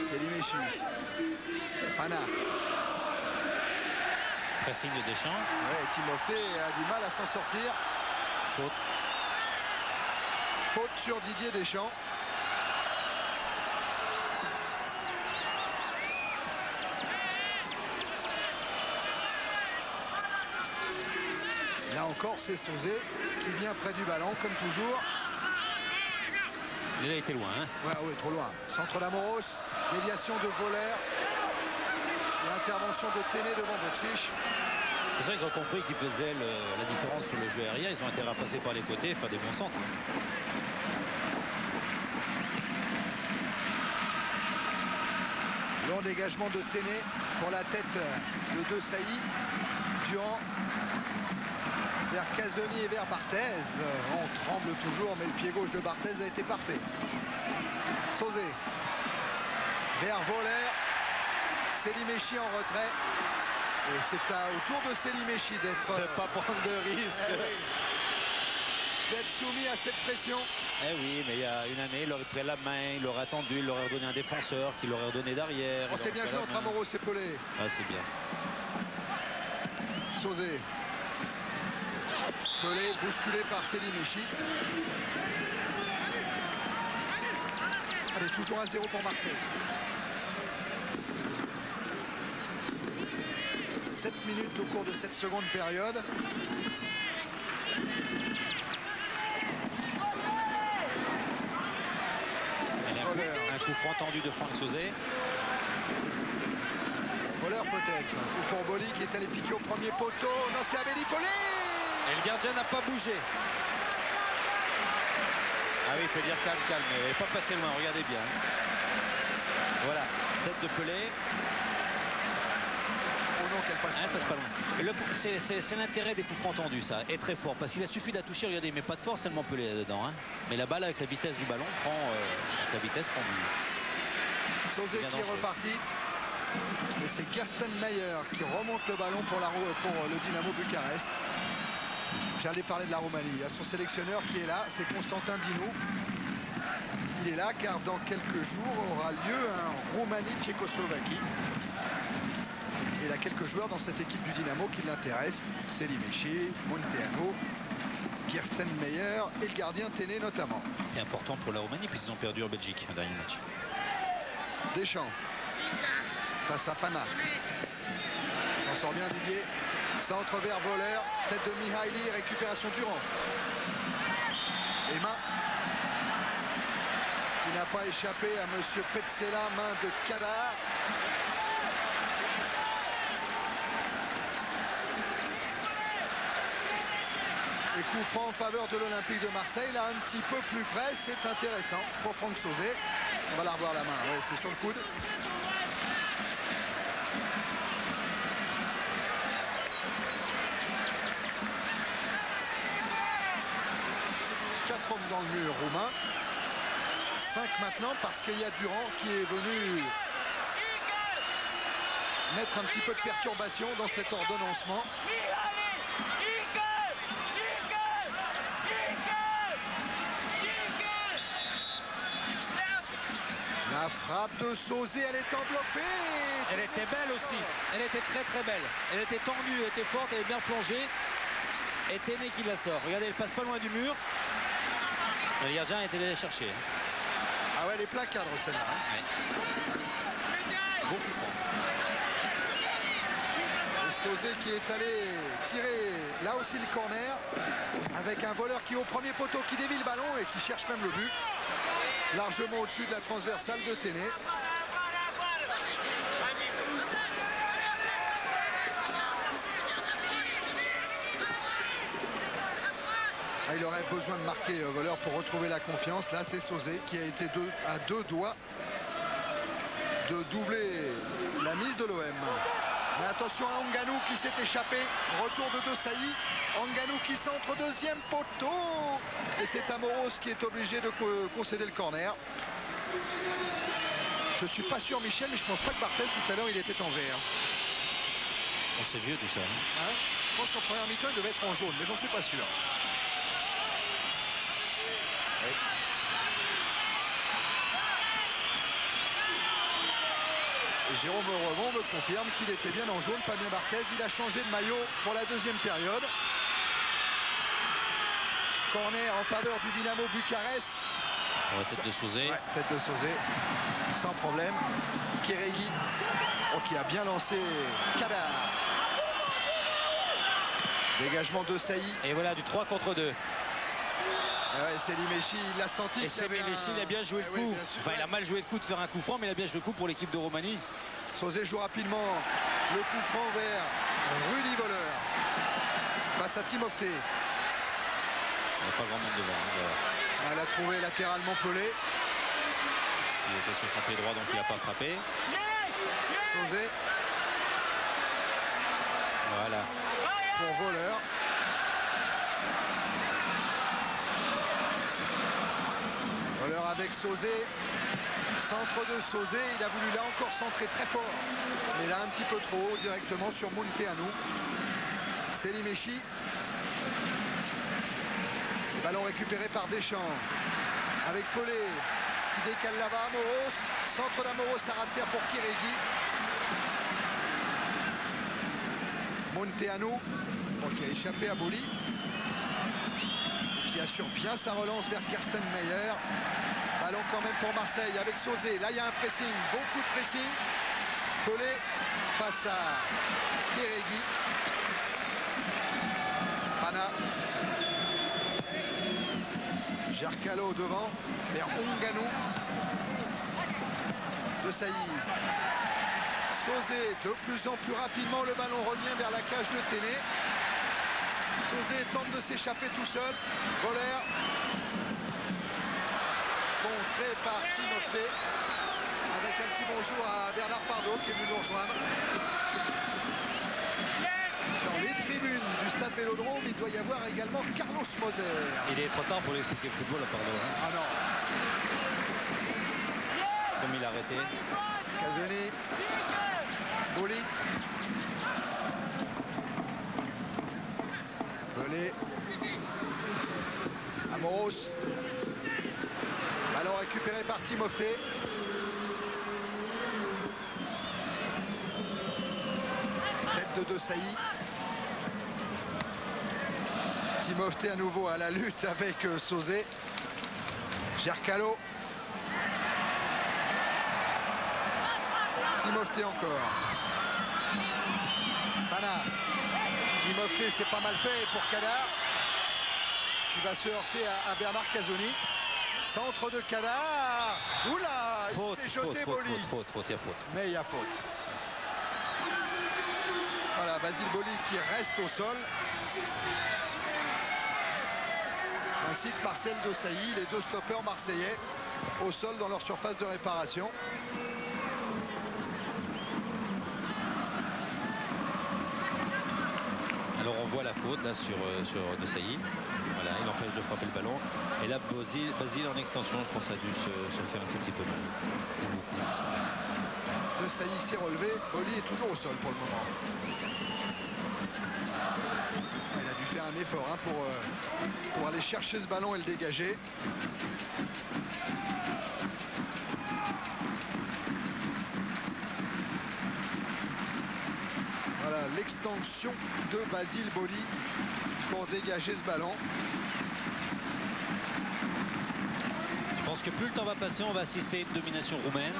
Selimechi. Pana.
Pressing de Deschamps.
Ouais, Timofte a du mal à s'en sortir.
Faute.
Faute sur Didier Deschamps. Là encore, c'est Sauzé qui vient près du ballon, comme toujours.
Il a été loin. Hein.
Ouais, trop loin. Centre d'Amoros, déviation de Voleur. L'intervention de Téné devant Boksic.
C'est ça qu'ils ont compris qu'ils faisaient la différence sur le jeu aérien. Ils ont intérêt à passer par les côtés et faire des bons centres.
Long dégagement de Téné pour la tête de De Sailly. Durand vers Casoni et vers Barthez. On tremble toujours, mais le pied gauche de Barthez a été parfait. Sauzé vers Voller. Selimechi en retrait. Et c'est au tour de Selimechi d'être...
Ne pas prendre de risque.
D'être soumis à cette pression.
Eh oui, mais il y a une année, il aurait pris la main, il aurait attendu, il aurait redonné un défenseur, qui l'aurait redonné derrière.
On s'est bien joué entre Amoros et Pelé.
Ah, c'est bien.
Sauzé. Pelé bousculé par Selimechi. Allez, toujours 1-0 pour Marseille. 7 minutes au cours de cette seconde période.
Un coup franc tendu de Franck Sauzé.
Voleur peut-être. Ou pour Boli qui est allé piquer au premier poteau. Non, c'est Abedi Pelé.
Et le gardien n'a pas bougé. Ah oui, il peut dire calme, calme. Mais il n'est pas passé loin, regardez bien. Voilà, tête de Pelé.
Oh non, qu'elle passe
Ah, elle passe pas loin. C'est l'intérêt des coups francs tendus, ça, est très fort. Parce qu'il a suffi de la toucher, regardez, mais pas de force tellement Pelé là-dedans. Hein. Mais la balle, avec la vitesse du ballon, prend la vitesse prend du...
Sauzé qui est reparti. Et c'est Gersten Meyer qui remonte le ballon pour le Dynamo Bucarest. J'allais parler de la Roumanie. Il y a son sélectionneur qui est là, c'est Constantin Dinu. Il est là car dans quelques jours aura lieu un Roumanie-Tchécoslovaquie. Et il a quelques joueurs dans cette équipe du Dynamo qui l'intéressent. Selimechi, Munteanu, Gersten Meyer et le gardien Téné notamment.
C'est important pour la Roumanie puisqu'ils ont perdu en Belgique un dernier match.
Deschamps face à Pana. S'en sort bien Didier. Centre vers Voleur. Tête de Mihaili. Récupération Durand. Et main qui n'a pas échappé à monsieur Petzela. Main de Kadar. Et coup franc en faveur de l'Olympique de Marseille. Là, un petit peu plus près. C'est intéressant pour Franck Sauzé. On va la revoir la main. Oui, c'est sur le coude. 4 hommes dans le mur roumain. 5 maintenant parce qu'il y a Durand qui est venu mettre un petit peu de perturbation dans cet ordonnancement. La frappe de Sauzé, elle est enveloppée.
Elle était belle aussi. Elle était très très belle. Elle était tendue, elle était forte, elle est bien plongée. Et Téné qui la sort. Regardez, elle passe pas loin du mur. Le gardien était allé la chercher.
Ah ouais, elle est plein cadre celle-là.
Ouais. Beau coup franc.
Et Sauzé qui est allé tirer là aussi le corner avec un voleur qui est au premier poteau qui dévie le ballon et qui cherche même le but. Largement au-dessus de la transversale de Téné. Ah, il aurait besoin de marquer voleur pour retrouver la confiance. Là, c'est Sauzé qui a été à deux doigts de doubler la mise de l'OM. Mais attention à Ngannou qui s'est échappé. Retour de Desailly. Ngannou qui centre, deuxième poteau. Et c'est Amoros qui est obligé de concéder le corner. Je suis pas sûr, Michel, mais je pense pas que Barthez tout à l'heure il était en vert.
Oh, c'est vieux tout ça.
Hein, je pense qu'en première mi-temps il devait être en jaune, mais j'en suis pas sûr. Oui. Et Jérôme Remond me confirme qu'il était bien en jaune. Fabien Barthez, il a changé de maillot pour la deuxième période. Corner en faveur du Dynamo Bucarest.
La tête de Sauzé.
Ouais, tête de Sauzé, sans problème. Kérégi, qui a bien lancé Kadar. Dégagement de Sailly.
Et voilà, du 3 contre 2.
Ouais, Selimechi, il l'a senti.
Et Selimechi, il a bien joué le coup.
Oui, bien sûr,
enfin, il a mal joué le coup de faire un coup franc, mais il a bien joué le coup pour l'équipe de Roumanie.
Sauzé joue rapidement le coup franc vers Rudy Voleur. Face à Timofte.
Il n'y a pas grand monde devant. Hein, voilà.
Elle a trouvé latéralement Pelé.
Il était sur son pied droit, donc il n'a pas frappé.
Sauzé.
Voilà.
Pour Voleur. Voleur avec Sauzé. Centre de Sauzé, il a voulu là encore centrer très fort. Mais là un petit peu trop haut directement sur Munteanu. Selimechi. Ballon récupéré par Deschamps. Avec Pelé qui décale là-bas. Amoros. Centre d'Amoros à ras de terre pour Kérégi. Munteanu qui a échappé à Boli. Qui assure bien sa relance vers Gerstenmeier. Ballon quand même pour Marseille avec Sauzé. Là, il y a un pressing, beaucoup de pressing. Pelé face à Kérégi. Pana. Gercalo devant vers Onganou. De Sailly. Sauzé de plus en plus rapidement. Le ballon revient vers la cage de Téné. Sauzé tente de s'échapper tout seul. Voleur. Contré par Timofté. Avec un petit bonjour à Bernard Pardo qui est venu nous rejoindre. Dans les tribunes du stade Vélodrome, il doit y avoir également Carlos Moser.
Il est trop tard pour lui expliquer le football à Pardo. Hein.
Ah non.
Comme il a arrêté.
Casoni. Boli. Pelé. Amoros. Ballon récupéré par Timofté. Tête de Sailly. Timofté à nouveau à la lutte avec Sauzé. Gercalo. Timofté encore. Pana. Timofté, c'est pas mal fait pour Kadar. Qui va se heurter à Bernard Casoni. Centre de Kadar. Oula,
Faute,
il s'est jeté
faute,
Boli.
faute, il y a faute.
Mais il y a faute. Voilà, Basile Boli qui reste au sol. Ainsi que Marcel Desailly, les deux stoppeurs marseillais au sol dans leur surface de réparation.
Alors on voit la faute là sur Desailly. Voilà, il empêche de frapper le ballon. Et là, Basile en extension, je pense, a dû se faire un tout petit peu mal.
Desailly s'est relevé. Boli est toujours au sol pour le moment. Il a dû faire un effort hein, pour aller chercher ce ballon et le dégager. Voilà l'extension de Basile Boli pour dégager ce ballon.
Je pense que plus le temps va passer, on va assister à une domination roumaine.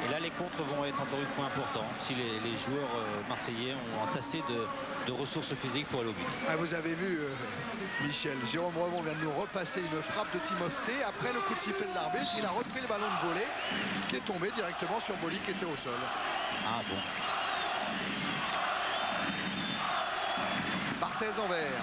Et là, les contres vont être encore une fois importants. Si les joueurs marseillais ont entassé de ressources physiques pour aller au but.
Ah, vous avez vu, Michel, Jérôme Revon vient de nous repasser une frappe de Timofté. Après le coup de sifflet de l'arbitre, il a repris le ballon de volée qui est tombé directement sur Boli qui était au sol.
Ah bon.
Barthez en vert.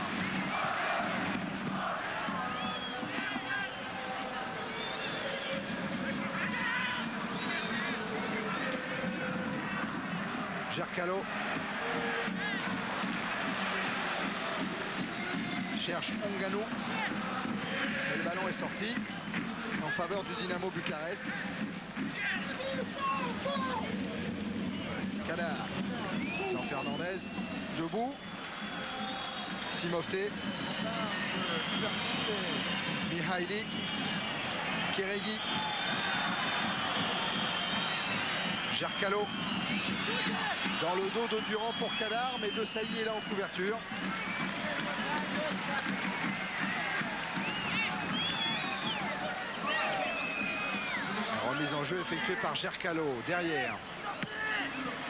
Gercalo cherche Onganou. Et le ballon est sorti en faveur du Dynamo Bucarest. Kadar. Jean Fernandez. Debout. Timofté. Mihaili. Kérégi. Gercalo. Dans le dos de Durand pour Kadar, mais Desailly est là en couverture. La remise en jeu effectuée par Gercalo. Derrière.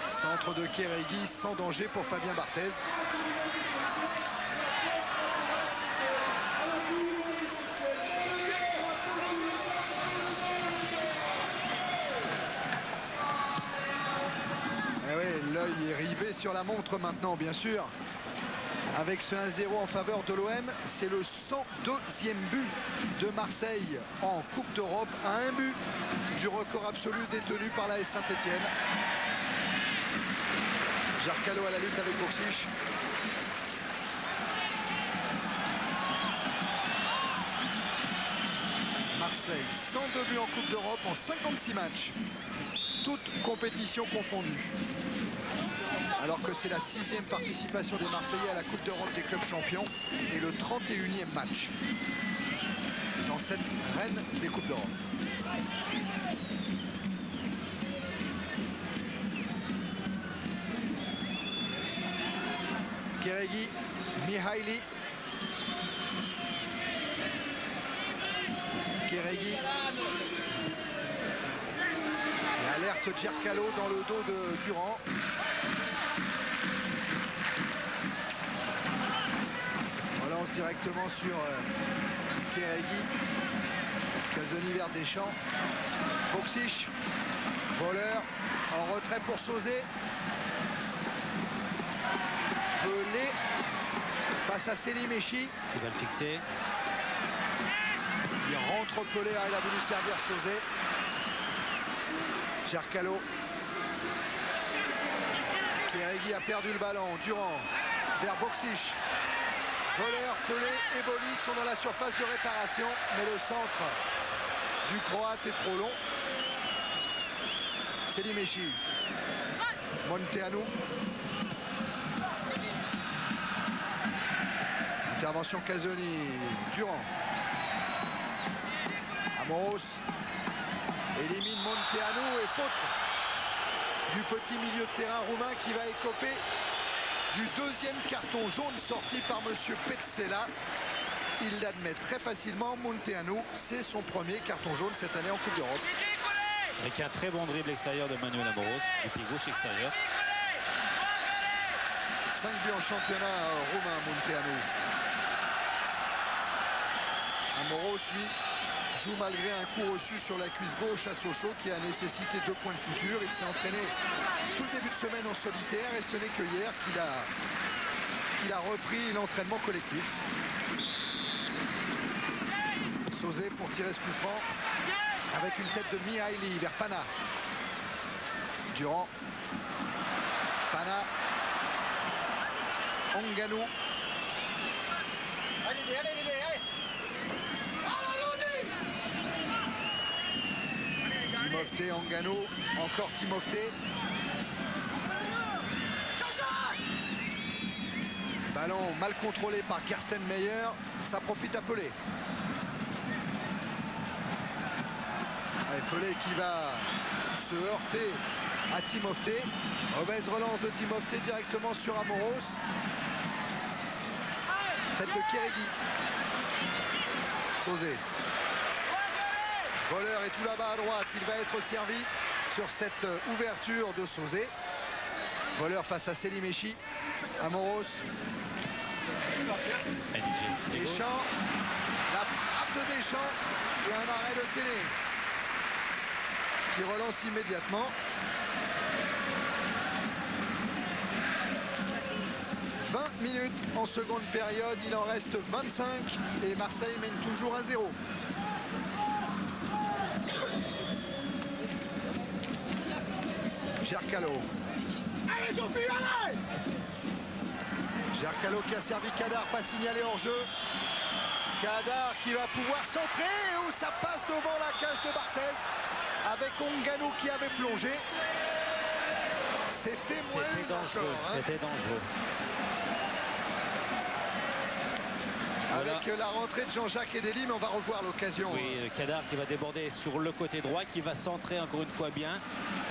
Centre de Kérégi, sans danger pour Fabien Barthez. L'œil est rivé sur la montre maintenant, bien sûr. Avec ce 1-0 en faveur de l'OM, c'est le 102e but de Marseille en Coupe d'Europe, à un but du record absolu détenu par l'AS Saint-Etienne. Gercalo à la lutte avec Boxic. Marseille. 102 buts en Coupe d'Europe en 56 matchs. Toutes compétitions confondues. Alors que c'est la 6e participation des Marseillais à la Coupe d'Europe des clubs champions et le 31e match dans cette reine des Coupes d'Europe. Kérégi, Mihaili. Kérégi. Et alerte Djerkalo dans le dos de Durand. On lance directement sur Kérégi. Casoni vers Deschamps. Boksic. Voleur. En retrait pour Sauzé. Pelé face à Selimechi.
Qui va le fixer.
Il rentre Pelé, il a voulu servir Sauzé. Djerkalo. Kérégi a perdu le ballon. Durand vers Boksic. Voleur, Pelé et Boli sont dans la surface de réparation, mais le centre du Croate est trop long. Selimechi. Monteanu. Intervention Casoni. Durand. Amoros élimine Monteanu et faute du petit milieu de terrain roumain qui va écoper du 2e carton jaune sorti par monsieur Petzela. Il l'admet très facilement. Monteanu, c'est son premier carton jaune cette année en Coupe d'Europe.
Avec un très bon dribble extérieur de Manuel Amoros, du pied gauche extérieur.
5 buts en championnat roumain, Monteanu. Amoros, lui, joue malgré un coup reçu sur la cuisse gauche à Sochaux qui a nécessité 2 points de suture. Il s'est entraîné tout le début de semaine en solitaire et ce n'est que hier qu'il a repris l'entraînement collectif. Sauzé pour tirer ce coup franc avec une tête de Mihaili vers Pana. Durand. Pana. Onganou. Timofté, Onganou, encore Timofté. Ballon mal contrôlé par Gersten Meyer, ça profite à Pelé. Et Pelé qui va se heurter à Timofté. Mauvaise relance de Timofté directement sur Amoros. Tête de Kérégi. Sauzé. Voleur est tout là-bas à droite. Il va être servi sur cette ouverture de Sauzé. Voleur face à Selimechi. Amoros. Deschamps. La frappe de Deschamps. Et un arrêt de Télé. Qui relance immédiatement. « 20 minutes en seconde période, il en reste 25 et Marseille mène toujours 1-0. Djerkalo. Djerkalo qui a servi Kadar, pas signalé hors jeu. Kadar qui va pouvoir centrer où ça passe devant la cage de Barthez avec Onganou qui avait plongé. C'était
dangereux. C'était dangereux.
Avec la rentrée de Jean-Jacques Edeli, mais on va revoir l'occasion.
Oui, Kadar qui va déborder sur le côté droit, qui va centrer encore une fois bien.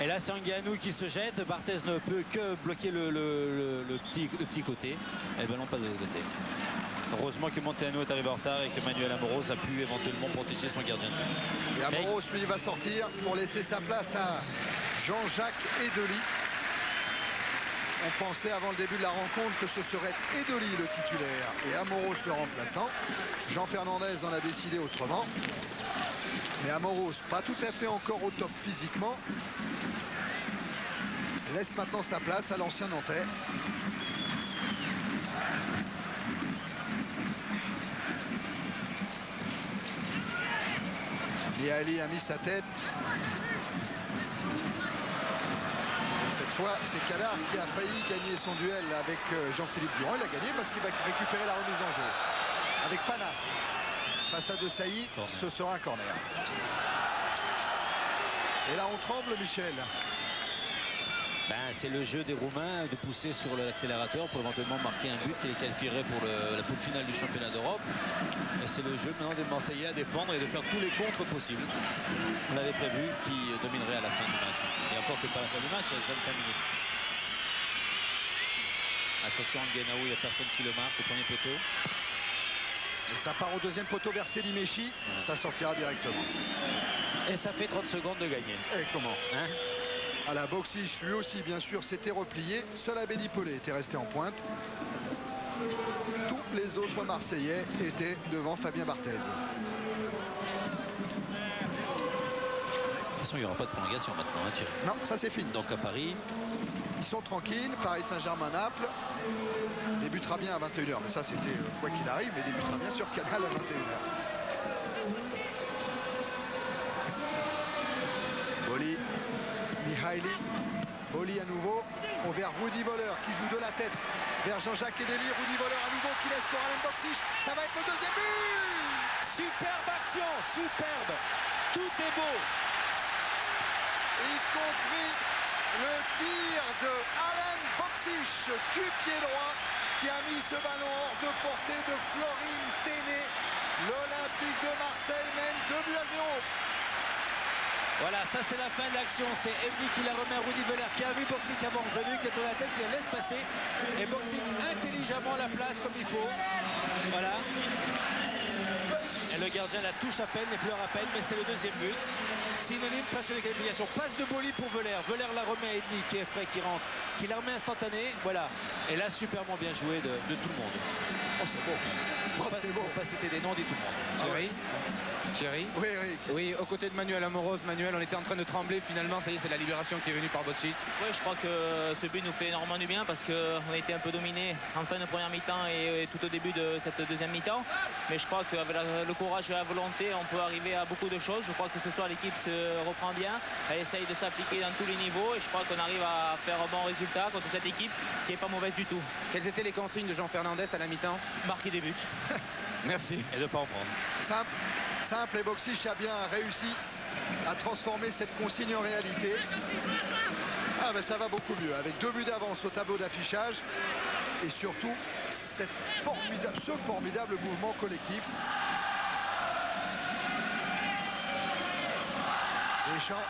Et là, c'est Onganou qui se jette. Barthez ne peut que bloquer le petit côté. Et le ballon passe de l'autre côté. Heureusement que Monteanu est arrivé en retard et que Manuel Amoros a pu éventuellement protéger son gardien.
Et Amoros, lui, va sortir pour laisser sa place à Jean-Jacques Edeli. On pensait avant le début de la rencontre que ce serait Edeli le titulaire et Amoros le remplaçant. Jean Fernandez en a décidé autrement. Mais Amoros, pas tout à fait encore au top physiquement, laisse maintenant sa place à l'ancien Nantais. Mihaili a mis sa tête. Cette fois, c'est Kadar qui a failli gagner son duel avec Jean-Philippe Durand. Il a gagné parce qu'il va récupérer la remise en jeu avec Pana. face à De Sailly, ce sera un corner. Et là, on tremble, Michel.
Ben, c'est le jeu des Roumains de pousser sur l'accélérateur pour éventuellement marquer un but qui les qualifierait pour la poule finale du championnat d'Europe. Et c'est le jeu maintenant des Marseillais à défendre et de faire tous les contres possibles. On l'avait prévu, qui dominerait à la fin du match. Et encore, c'est pas la fin du match, il reste 25 minutes. Attention, Guénaou, il n'y a personne qui le marque au premier poteau.
Et ça part au deuxième poteau vers Selimeschi. Ça sortira directement.
Et ça fait 30 secondes de gagner.
Et comment
Hein?
À la Boxic, lui aussi, bien sûr, s'était replié. Seul Abedi Pelé était resté en pointe. Tous les autres Marseillais étaient devant Fabien Barthez.
De toute façon, il n'y aura pas de prolongation maintenant, hein, Thierry.
Non, ça c'est fini.
Donc à Paris,
Ils sont tranquilles. Paris Saint-Germain-Naples débutera bien à 21h. Mais ça, c'était quoi qu'il arrive, mais débutera bien sur Canal à 21h. Boli, Mihaili, Boli à nouveau, vers Rudy Voller qui joue de la tête vers Jean-Jacques Edeli. Rudy Voller à nouveau qui laisse pour Alen Boksic. Ça va être le deuxième but.
superbe action, superbe. Tout est beau.
Y compris le tir de Alen Boksic du pied droit qui a mis ce ballon hors de portée de Florin Téné. L'Olympique de Marseille mène 2-0.
Voilà, ça c'est la fin de l'action. C'est Eddy qui la remet à Rudy Voller qui a vu Boksic avant. Vous avez vu qu'il est la tête, il la laisse passer. Et Boksic intelligemment la place comme il faut. Voilà. Et le gardien la touche à peine, l'effleure à peine, mais c'est le deuxième but. Synonyme presque de qualification. Passe de Boli pour Voller. Voller la remet à Eddy qui est frais, qui rentre, qui la remet instantanée. Voilà. Et là, superbement bien joué de tout le monde.
Oh, c'est beau. Oh, c'est beau.
Pour pas citer des noms, dit tout le monde.
Thierry, Thierry.
Oui, oui.
Oui, aux côtés de Manuel Amoros. Manuel, on était en train de trembler finalement. Ça y est, c'est la libération qui est venue par Boksic.
Oui, je crois que ce but nous fait énormément du bien parce qu'on a été un peu dominé en fin de première mi-temps et tout au début de cette deuxième mi-temps. Mais je crois qu'avec le courage et la volonté, on peut arriver à beaucoup de choses. Je crois que ce soir, l'équipe se reprend bien. Elle essaye de s'appliquer dans tous les niveaux et je crois qu'on arrive à faire un bon résultat contre cette équipe qui n'est pas mauvaise du tout.
Quelles étaient les consignes de Jean Fernandez à la mi-temps?
Marquer des buts.
Merci.
Et de ne pas en prendre.
Simple, simple, et Boksic a bien réussi à transformer cette consigne en réalité. Ah ben ça va beaucoup mieux, avec 2 buts d'avance au tableau d'affichage et surtout ce formidable mouvement collectif. Deschamps,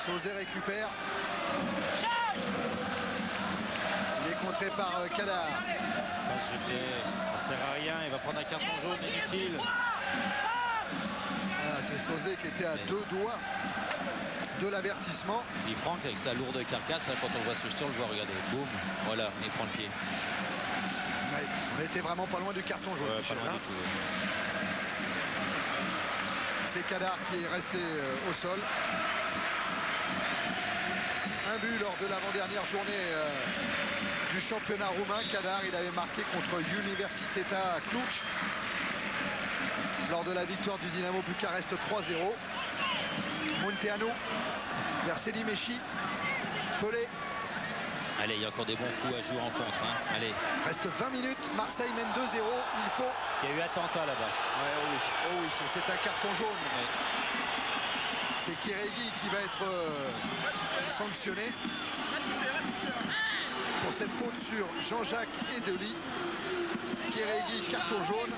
Sauzet récupère. Il est contré par Kadar.
Ça sert à rien, il va prendre un carton jaune inutile.
Ah, c'est Sauzet qui était à 2 doigts de l'avertissement.
Et Franck avec sa lourde carcasse, hein, quand on voit ce jeté, on le voit, regardez, boum, voilà, il prend le pied.
Ouais, on était vraiment pas loin du carton jaune.
Ouais,
Michel,
pas loin
hein.
du tout, ouais.
C'est Kadar qui est resté au sol. Un but lors de l'avant-dernière journée du championnat roumain. Kadar, il avait marqué contre Universitatea Cluj lors de la victoire du Dynamo Bucarest 3-0. Munteanu vers Selimeschi. Pelé.
Allez, il y a encore des bons coups à jouer en contre. Hein. Allez.
Reste 20 minutes. Marseille mène 2-0. Il faut.
Il y a eu attentat là-bas.
Ouais, oh oui, c'est un carton jaune.
Ouais.
C'est Kérégi qui va être sanctionné pour cette faute sur Jean-Jacques Edeli. Kérégi, carton jaune.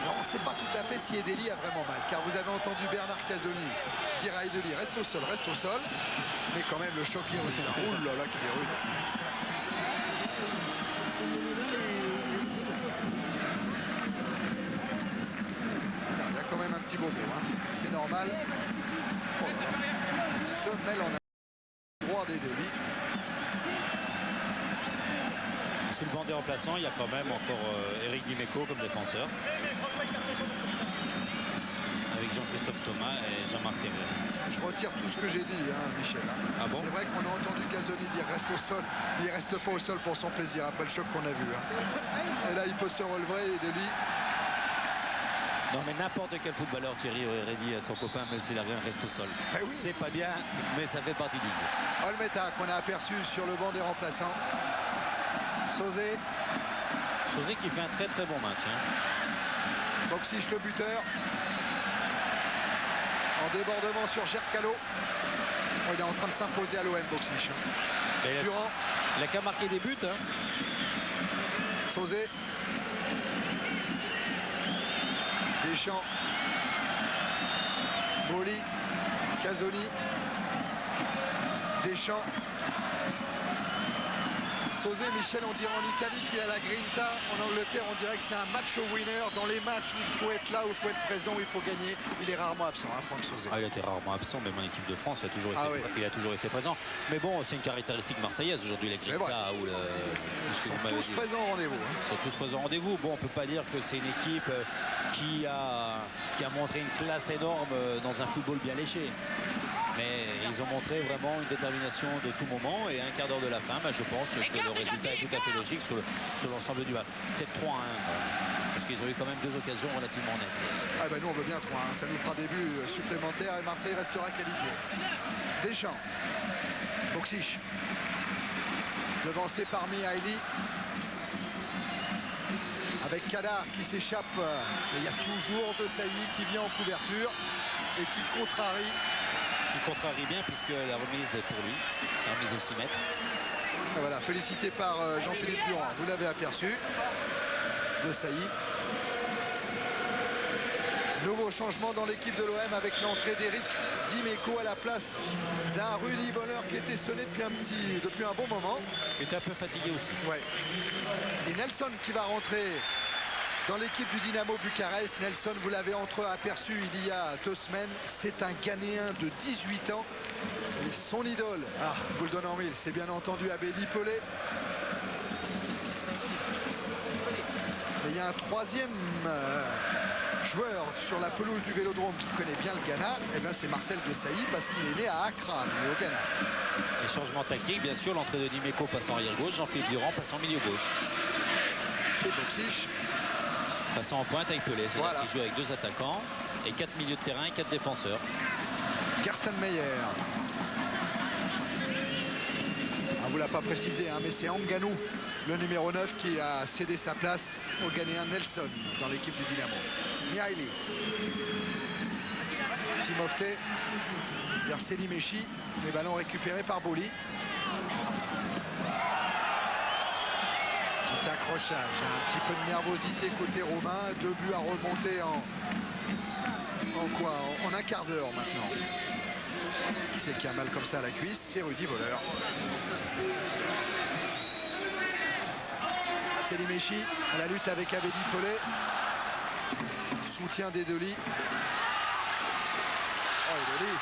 Alors on ne sait pas tout à fait si Edeli a vraiment mal, car vous avez entendu Bernard Casoni dire à Edeli reste au sol, mais quand même le choc est rude. Ouh là là, qu'il est rude. Il y a quand même un petit bobo, hein. C'est normal. Oh, semelle en droit d'Edeli.
Sur le banc des remplaçants, il y a quand même encore Eric Dimeco comme défenseur. Avec Jean-Christophe Thomas et Jean-Marc Ferrer.
Je retire tout ce que j'ai dit, hein, Michel.
Ah bon?
C'est vrai qu'on a entendu Casoni dire reste au sol, mais il reste pas au sol pour son plaisir après le choc qu'on a vu. Hein. Et là, il peut se relever et Edeli.
Non, mais n'importe quel footballeur, Thierry, aurait dit à son copain, même s'il a rien, reste au sol.
Ben oui.
C'est pas bien, mais ça fait partie du jeu.
Olmeta qu'on a aperçu sur le banc des remplaçants. Sauzé.
Sauzé qui fait un très très bon match.
Boxic le buteur. En débordement sur Gercalo. Oh, il est en train de s'imposer à l'OM, Boxic. Durand.
Il n'a qu'à marquer des buts.
Sauzé. Deschamps. Boli. Casoni. Deschamps. Sauzé, Michel, on dirait en Italie qu'il a la grinta. En Angleterre, on dirait que c'est un match winner. Dans les matchs où il faut être là, où il faut être présent, où il faut gagner, il est rarement absent, Franck Sauzé.
Il a été rarement absent, même en équipe de France, il a toujours été présent. Mais bon, c'est une caractéristique marseillaise aujourd'hui, la grinta.
Ils sont tous présents au rendez-vous.
Ils sont tous présents au rendez-vous. Bon, on ne peut pas dire que c'est une équipe qui a montré une classe énorme dans un football bien léché. Mais ils ont montré vraiment une détermination de tout moment et à un quart d'heure de la fin, je pense que le résultat est tout à fait logique sur l'ensemble du match. Peut-être 3-1, parce qu'ils ont eu quand même 2 occasions relativement nettes.
Nous on veut bien 3-1, ça nous fera des buts supplémentaires et Marseille restera qualifié. Deschamps, Boxic, devancé par Mihaili, avec Kadar qui s'échappe. Il y a toujours De Sailly qui vient en couverture et qui contrarie.
Bien puisque la remise est pour lui, la remise au 6 mètres.
Et voilà, félicité par Jean-Philippe Durand, vous l'avez aperçu. De Sailly. Nouveau changement dans l'équipe de l'OM avec l'entrée d'Éric Dimeco à la place d'un Rudy Voller qui était sonné depuis un bon moment.
Il était un peu fatigué aussi.
Ouais. Et Nelson qui va rentrer dans l'équipe du Dynamo Bucarest. Nelson, vous l'avez aperçu il y a 2 semaines. C'est un Ghanéen de 18 ans. Et son idole, vous le donnez en mille, c'est bien entendu Abedi Pelé. Mais il y a un 3e joueur sur la pelouse du Vélodrome qui connaît bien le Ghana. C'est Marcel De Sailly parce qu'il est né à Accra, mais au Ghana.
Les changements tactiques, bien sûr, l'entrée de Dimeco passe en arrière gauche, Jean-Philippe Durand passe en milieu gauche.
Et Boxic
passant en pointe avec Pelé,
voilà.
Il joue avec 2 attaquants et 4 milieux de terrain et 4 défenseurs.
Gerstenmeyer. On ne vous l'a pas précisé, mais c'est Anganou, le numéro 9, qui a cédé sa place au Ghanéen Nelson dans l'équipe du Dynamo. Mihaili. Timofte vers Selimechi, les ballons récupérés par Boli. Petit accrochage, un petit peu de nervosité côté romain, 2 buts à remonter en un quart d'heure maintenant. Qui c'est qui a mal comme ça à la cuisse? C'est Rudy Voller. Selimechi à la lutte avec Abedi Pelé. Soutien des Deli. Deli.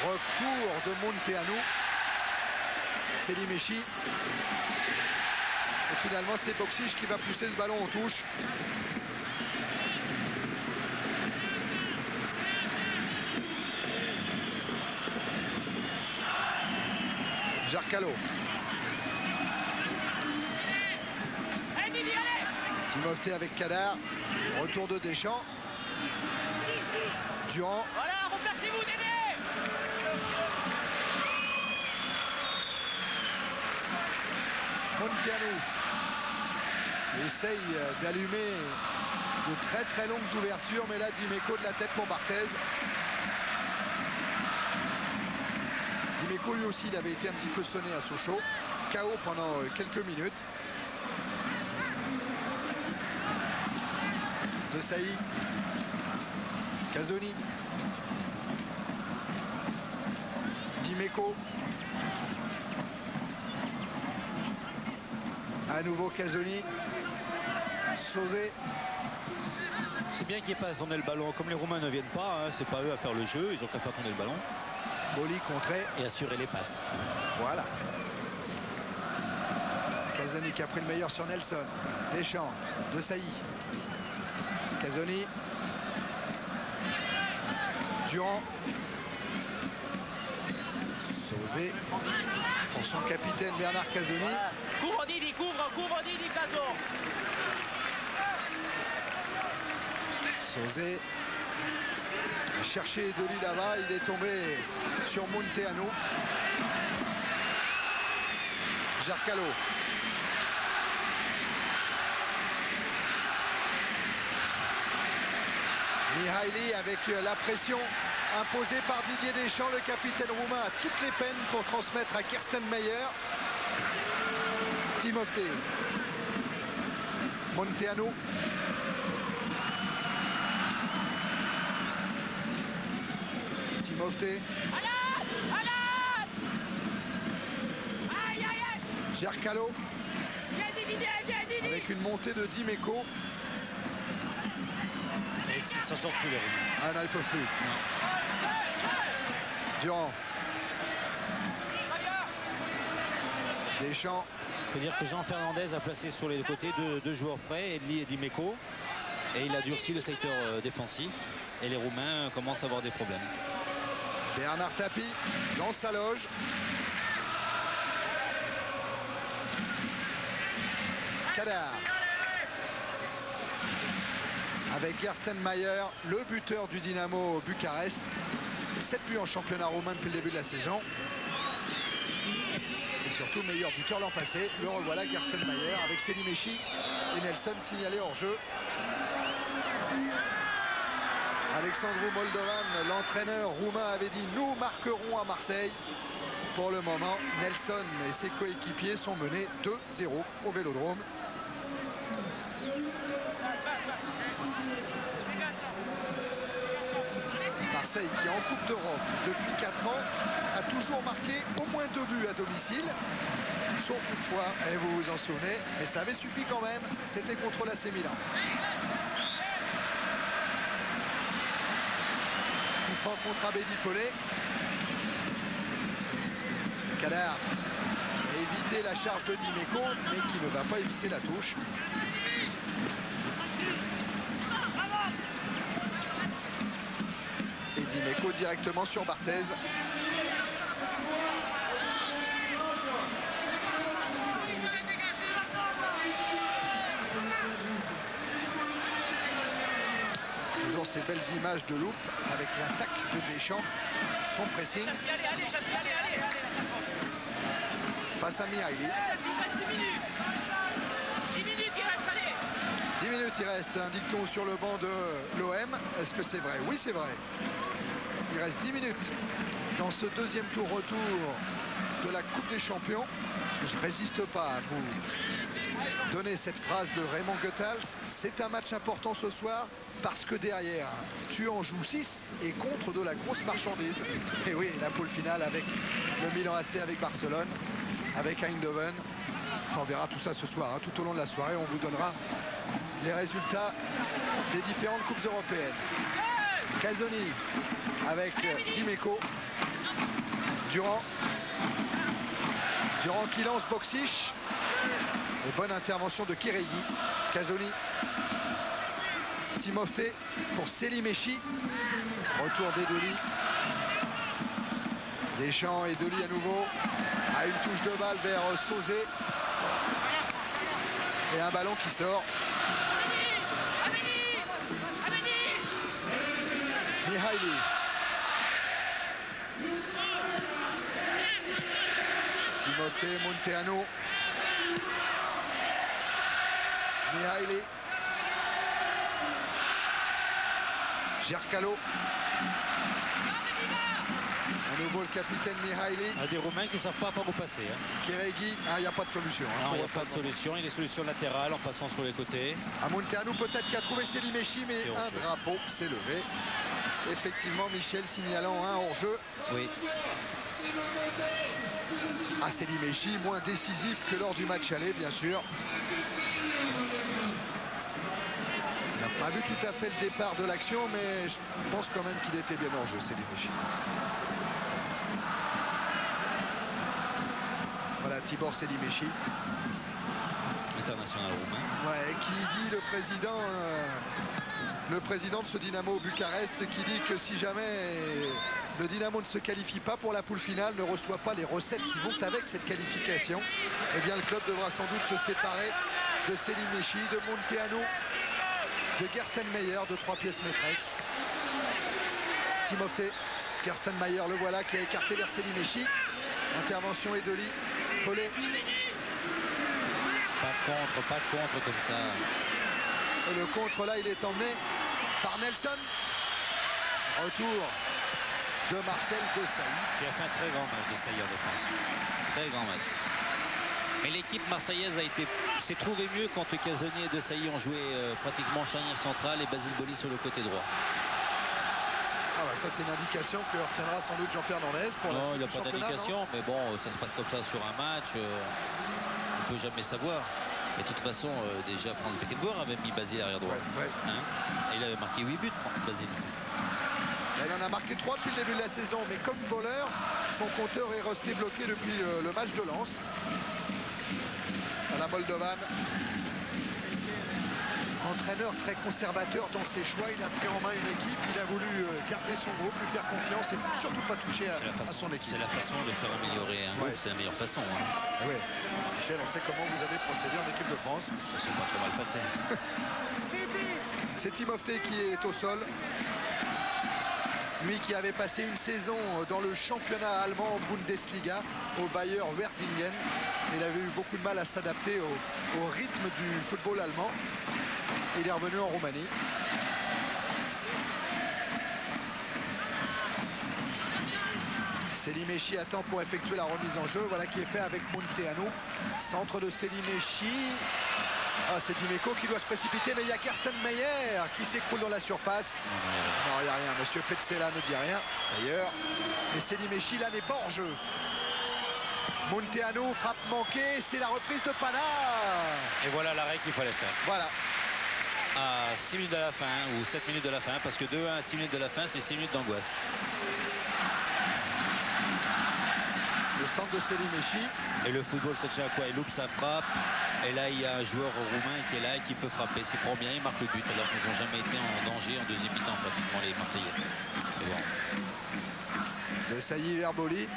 Retour de Monteanu. Selimechi. Et finalement, c'est Boxic qui va pousser ce ballon en touche. Gercalo. Timofte avec Kadar. Retour de Deschamps. Durand.
Voilà, replacez-vous, Dédé.
Monteanu qui essaye d'allumer de très très longues ouvertures, mais là Dimeco de la tête pour Barthez. Dimeco lui aussi il avait été un petit peu sonné à Sochaux, KO pendant quelques minutes. De Sailly, Casoni, Dimeco. À nouveau Casoni, Sauzé.
C'est bien qu'il fasse tourner le ballon. Comme les Roumains ne viennent pas, c'est pas eux à faire le jeu, ils ont qu'à faire tourner le ballon.
Boli contré.
Et assurer les passes.
Voilà. Casoni qui a pris le meilleur sur Nelson. Deschamps, De Sailly. Casoni. Durand. Sauzé. Pour son capitaine Bernard Casoni.
Couvre Didi, couvre Didi, Caso.
Sauzé a cherché Deli là-bas, il est tombé sur Monteanu. Gercalo. Mihaly avec la pression imposée par Didier Deschamps. Le capitaine roumain a toutes les peines pour transmettre à Gerstenmaier. Timofte. Munteanu. Timofte. Gercalo. Avec une montée de Dimeco.
Et ça sort plus les Roumains.
Ah non, ils peuvent plus. Durand. Deschamps.
Il faut dire que Jean Fernandez a placé sur les côtés deux joueurs frais, Edli et Dimeco. Et il a durci le secteur défensif. Et les Roumains commencent à avoir des problèmes.
Bernard Tapie dans sa loge. Kadar. Avec Gerstenmaier, le buteur du Dynamo Bucarest. 7 buts en championnat roumain depuis le début de la saison. Et surtout meilleur buteur l'an passé. Le revoilà Gerstenmaier avec Selimechi et Nelson signalés hors jeu. Alexandru Moldovan, l'entraîneur roumain, avait dit « Nous marquerons à Marseille ». Pour le moment, Nelson et ses coéquipiers sont menés 2-0 au Vélodrome. Marseille qui en Coupe d'Europe depuis 4 ans a toujours marqué au moins 2 buts à domicile. Sauf une fois, et vous vous en souvenez, mais ça avait suffi quand même, c'était contre l'AC Milan. Coup franc contre Abedi Pelé. Kadar a évité la charge de Dimeco, mais qui ne va pas éviter la touche. Et Dimeco directement sur Barthez. Toujours ces belles images de loupe avec l'attaque de Deschamps, son pressing. Face à Mihaly. 10 minutes il reste, un dicton sur le banc de l'OM. Est-ce que c'est vrai? Oui, c'est vrai. Il reste 10 minutes dans ce deuxième tour retour de la Coupe des Champions. Je ne résiste pas à vous donner cette phrase de Raymond Goethals. C'est un match important ce soir parce que derrière, tu en joues 6 et contre de la grosse marchandise. Et oui, la poule finale avec le Milan AC, avec Barcelone, avec Eindhoven. Enfin, on verra tout ça ce soir, hein. Tout au long de la soirée, on vous donnera les résultats des différentes coupes européennes. Casoni avec Dimeco. Durand. Durand qui lance Boksic. Et bonne intervention de Kiregi. Casoni. Timofte pour Selimechi. Retour d'Edoli. Deschamps et Edoli à nouveau. À une touche de balle vers Sauzé. Et un ballon qui sort. Mihaly. Timofte, Munteanu. Mihaly. Gercalo. À nouveau le capitaine Mihaly.
Il y a des Roumains qui ne savent pas par où passer. Hein.
Kiregi, il n'y a pas de solution.
Non, il n'y a pas de solution. Il y a des solutions latérales en passant sur les côtés.
À Munteanu peut-être qui a trouvé Selimechi, mais un drapeau s'est levé. Effectivement, Michel signalant un hors-jeu.
Oui.
À Selimechi, moins décisif que lors du match aller, bien sûr. On n'a pas vu tout à fait le départ de l'action, mais je pense quand même qu'il était bien hors-jeu, Selimechi. Voilà, Tibor Selimechi.
International roumain.
Ouais, qui dit le président de ce Dynamo Bucarest, qui dit que si jamais le Dynamo ne se qualifie pas pour la poule finale, ne reçoit pas les recettes qui vont avec cette qualification, eh bien le club devra sans doute se séparer de Selimechi, de Munteanu, de Gerstenmaier, de 3 pièces maîtresses. Timofte, Gerstenmaier, le voilà, qui a écarté vers Selimechi. Intervention Edoli, Pelé.
Pas de contre comme ça.
Et le contre là, il est emmené par Nelson. Retour de Marcel Desailly.
Qui a fait un très grand match de Sailly en défense. Très grand match. Mais l'équipe marseillaise s'est trouvée mieux quand Casoni et Desailly ont joué pratiquement charnière centrale et Basile Boli sur le côté droit.
Ah bah ça c'est une indication que retiendra sans doute Jean Fernandez pour la
Non,
suite
il n'a
du
pas
championnat,
d'indication, mais bon, ça se passe comme ça sur un match. On ne peut jamais savoir. Et de toute façon, déjà, Franz Beckenbauer avait mis Basile arrière droit.
Ouais.
Hein, et il avait marqué 8 buts, Basile.
Là, il en a marqué 3 depuis le début de la saison, mais comme voleur, son compteur est resté bloqué depuis le match de Lens. À la Moldovane. Entraîneur très conservateur dans ses choix, il a pris en main une équipe, il a voulu garder son groupe, lui faire confiance et surtout pas toucher à son équipe.
C'est la façon de faire améliorer un groupe, c'est la meilleure façon. Hein.
Oui. Michel, on sait comment vous avez procédé en équipe de France.
Ça s'est pas trop mal passé.
C'est Timofte qui est au sol. Lui qui avait passé une saison dans le championnat allemand Bundesliga au Bayer Wertingen. Il avait eu beaucoup de mal à s'adapter au rythme du football allemand. Il est revenu en Roumanie. Selimechi attend pour effectuer la remise en jeu. Voilà qui est fait avec Munteanu. Centre de Selimechi. Ah, c'est Dimeco qui doit se précipiter, mais il y a Karsten Meyer qui s'écroule dans la surface. Non, il n'y a rien. Monsieur Petzela ne dit rien, d'ailleurs. Et Selimechi, là, n'est pas hors jeu. Munteanu, frappe manquée. C'est la reprise de Pana.
Et voilà l'arrêt qu'il fallait faire.
Voilà.
À 6 minutes de la fin, ou 7 minutes de la fin, parce que 2-1 à 6 minutes de la fin, c'est 6 minutes d'angoisse.
Le centre de Selimechi.
Et le football, c'est à quoi? Il loupe sa frappe. Et là, il y a un joueur roumain qui est là et qui peut frapper. S'il prend bien, il marque le but. Alors qu'ils n'ont jamais été en danger en deuxième mi-temps, pratiquement, les Marseillais. Mais bon.
Desailly vers Boli.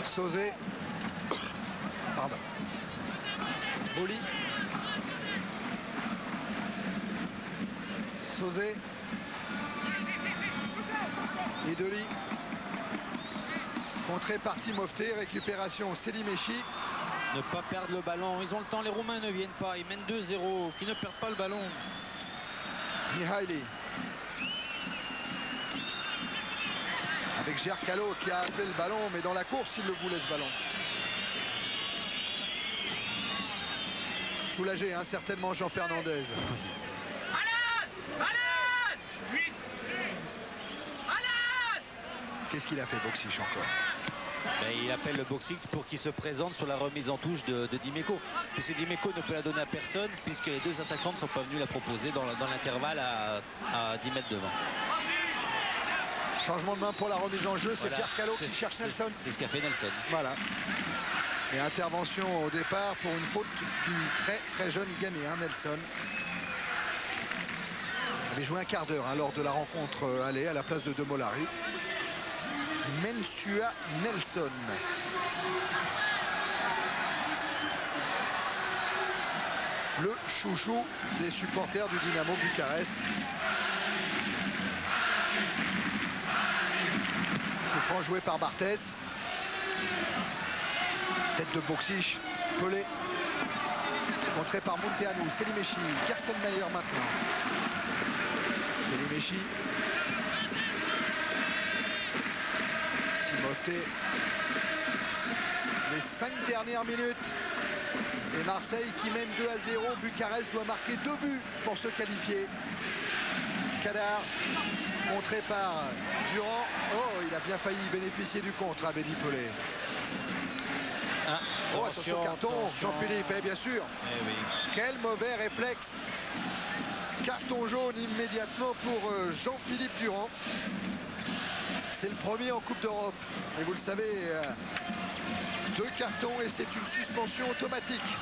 Sauzé. Pardon. Boli. Sauzé. Idoli. Contré par Timofte. Récupération Selimechi.
Ne pas perdre le ballon. Ils ont le temps, les Roumains ne viennent pas. Ils mènent 2-0. Qui ne perdent pas le ballon.
Mihaili. Avec Gercalo qui a appelé le ballon, mais dans la course, il le voulait ce ballon. Soulagé, hein, certainement, Jean Fernandez. Qu'est-ce qu'il a fait, Boxic, encore?
Ben, il appelle le boxing pour qu'il se présente sur la remise en touche de Dimeco. Puisque Dimeco ne peut la donner à personne, puisque les deux attaquants ne sont pas venus la proposer dans l'intervalle à 10 mètres devant.
Changement de main pour la remise en jeu, c'est
Voilà,
Gercalo qui cherche Nelson.
C'est ce qu'a fait Nelson.
Voilà. Et intervention au départ pour une faute du très jeune Ghanéen, Nelson. Il avait joué un quart d'heure lors de la rencontre aller à la place de Demolari. Mensua Nelson. Le chouchou des supporters du Dynamo Bucarest. Coup franc joué par Barthez. Tête de Boxic, Pelé. Contré par Munteanu, Selimechi, Karsten Meyer maintenant. Selimechi. Timofte. Les 5 dernières minutes. Et Marseille qui mène 2-0. Bucarest doit marquer 2 buts pour se qualifier. Kadar. Contré par Durand. Oh, il a bien failli bénéficier du contre à Bédi Pelé.
Ah,
oh, attention, carton, Jean-Philippe, bien sûr.
Eh oui.
Quel mauvais réflexe. Carton jaune immédiatement pour Jean-Philippe Durand. C'est le premier en Coupe d'Europe. Et vous le savez, 2 cartons et c'est une suspension automatique.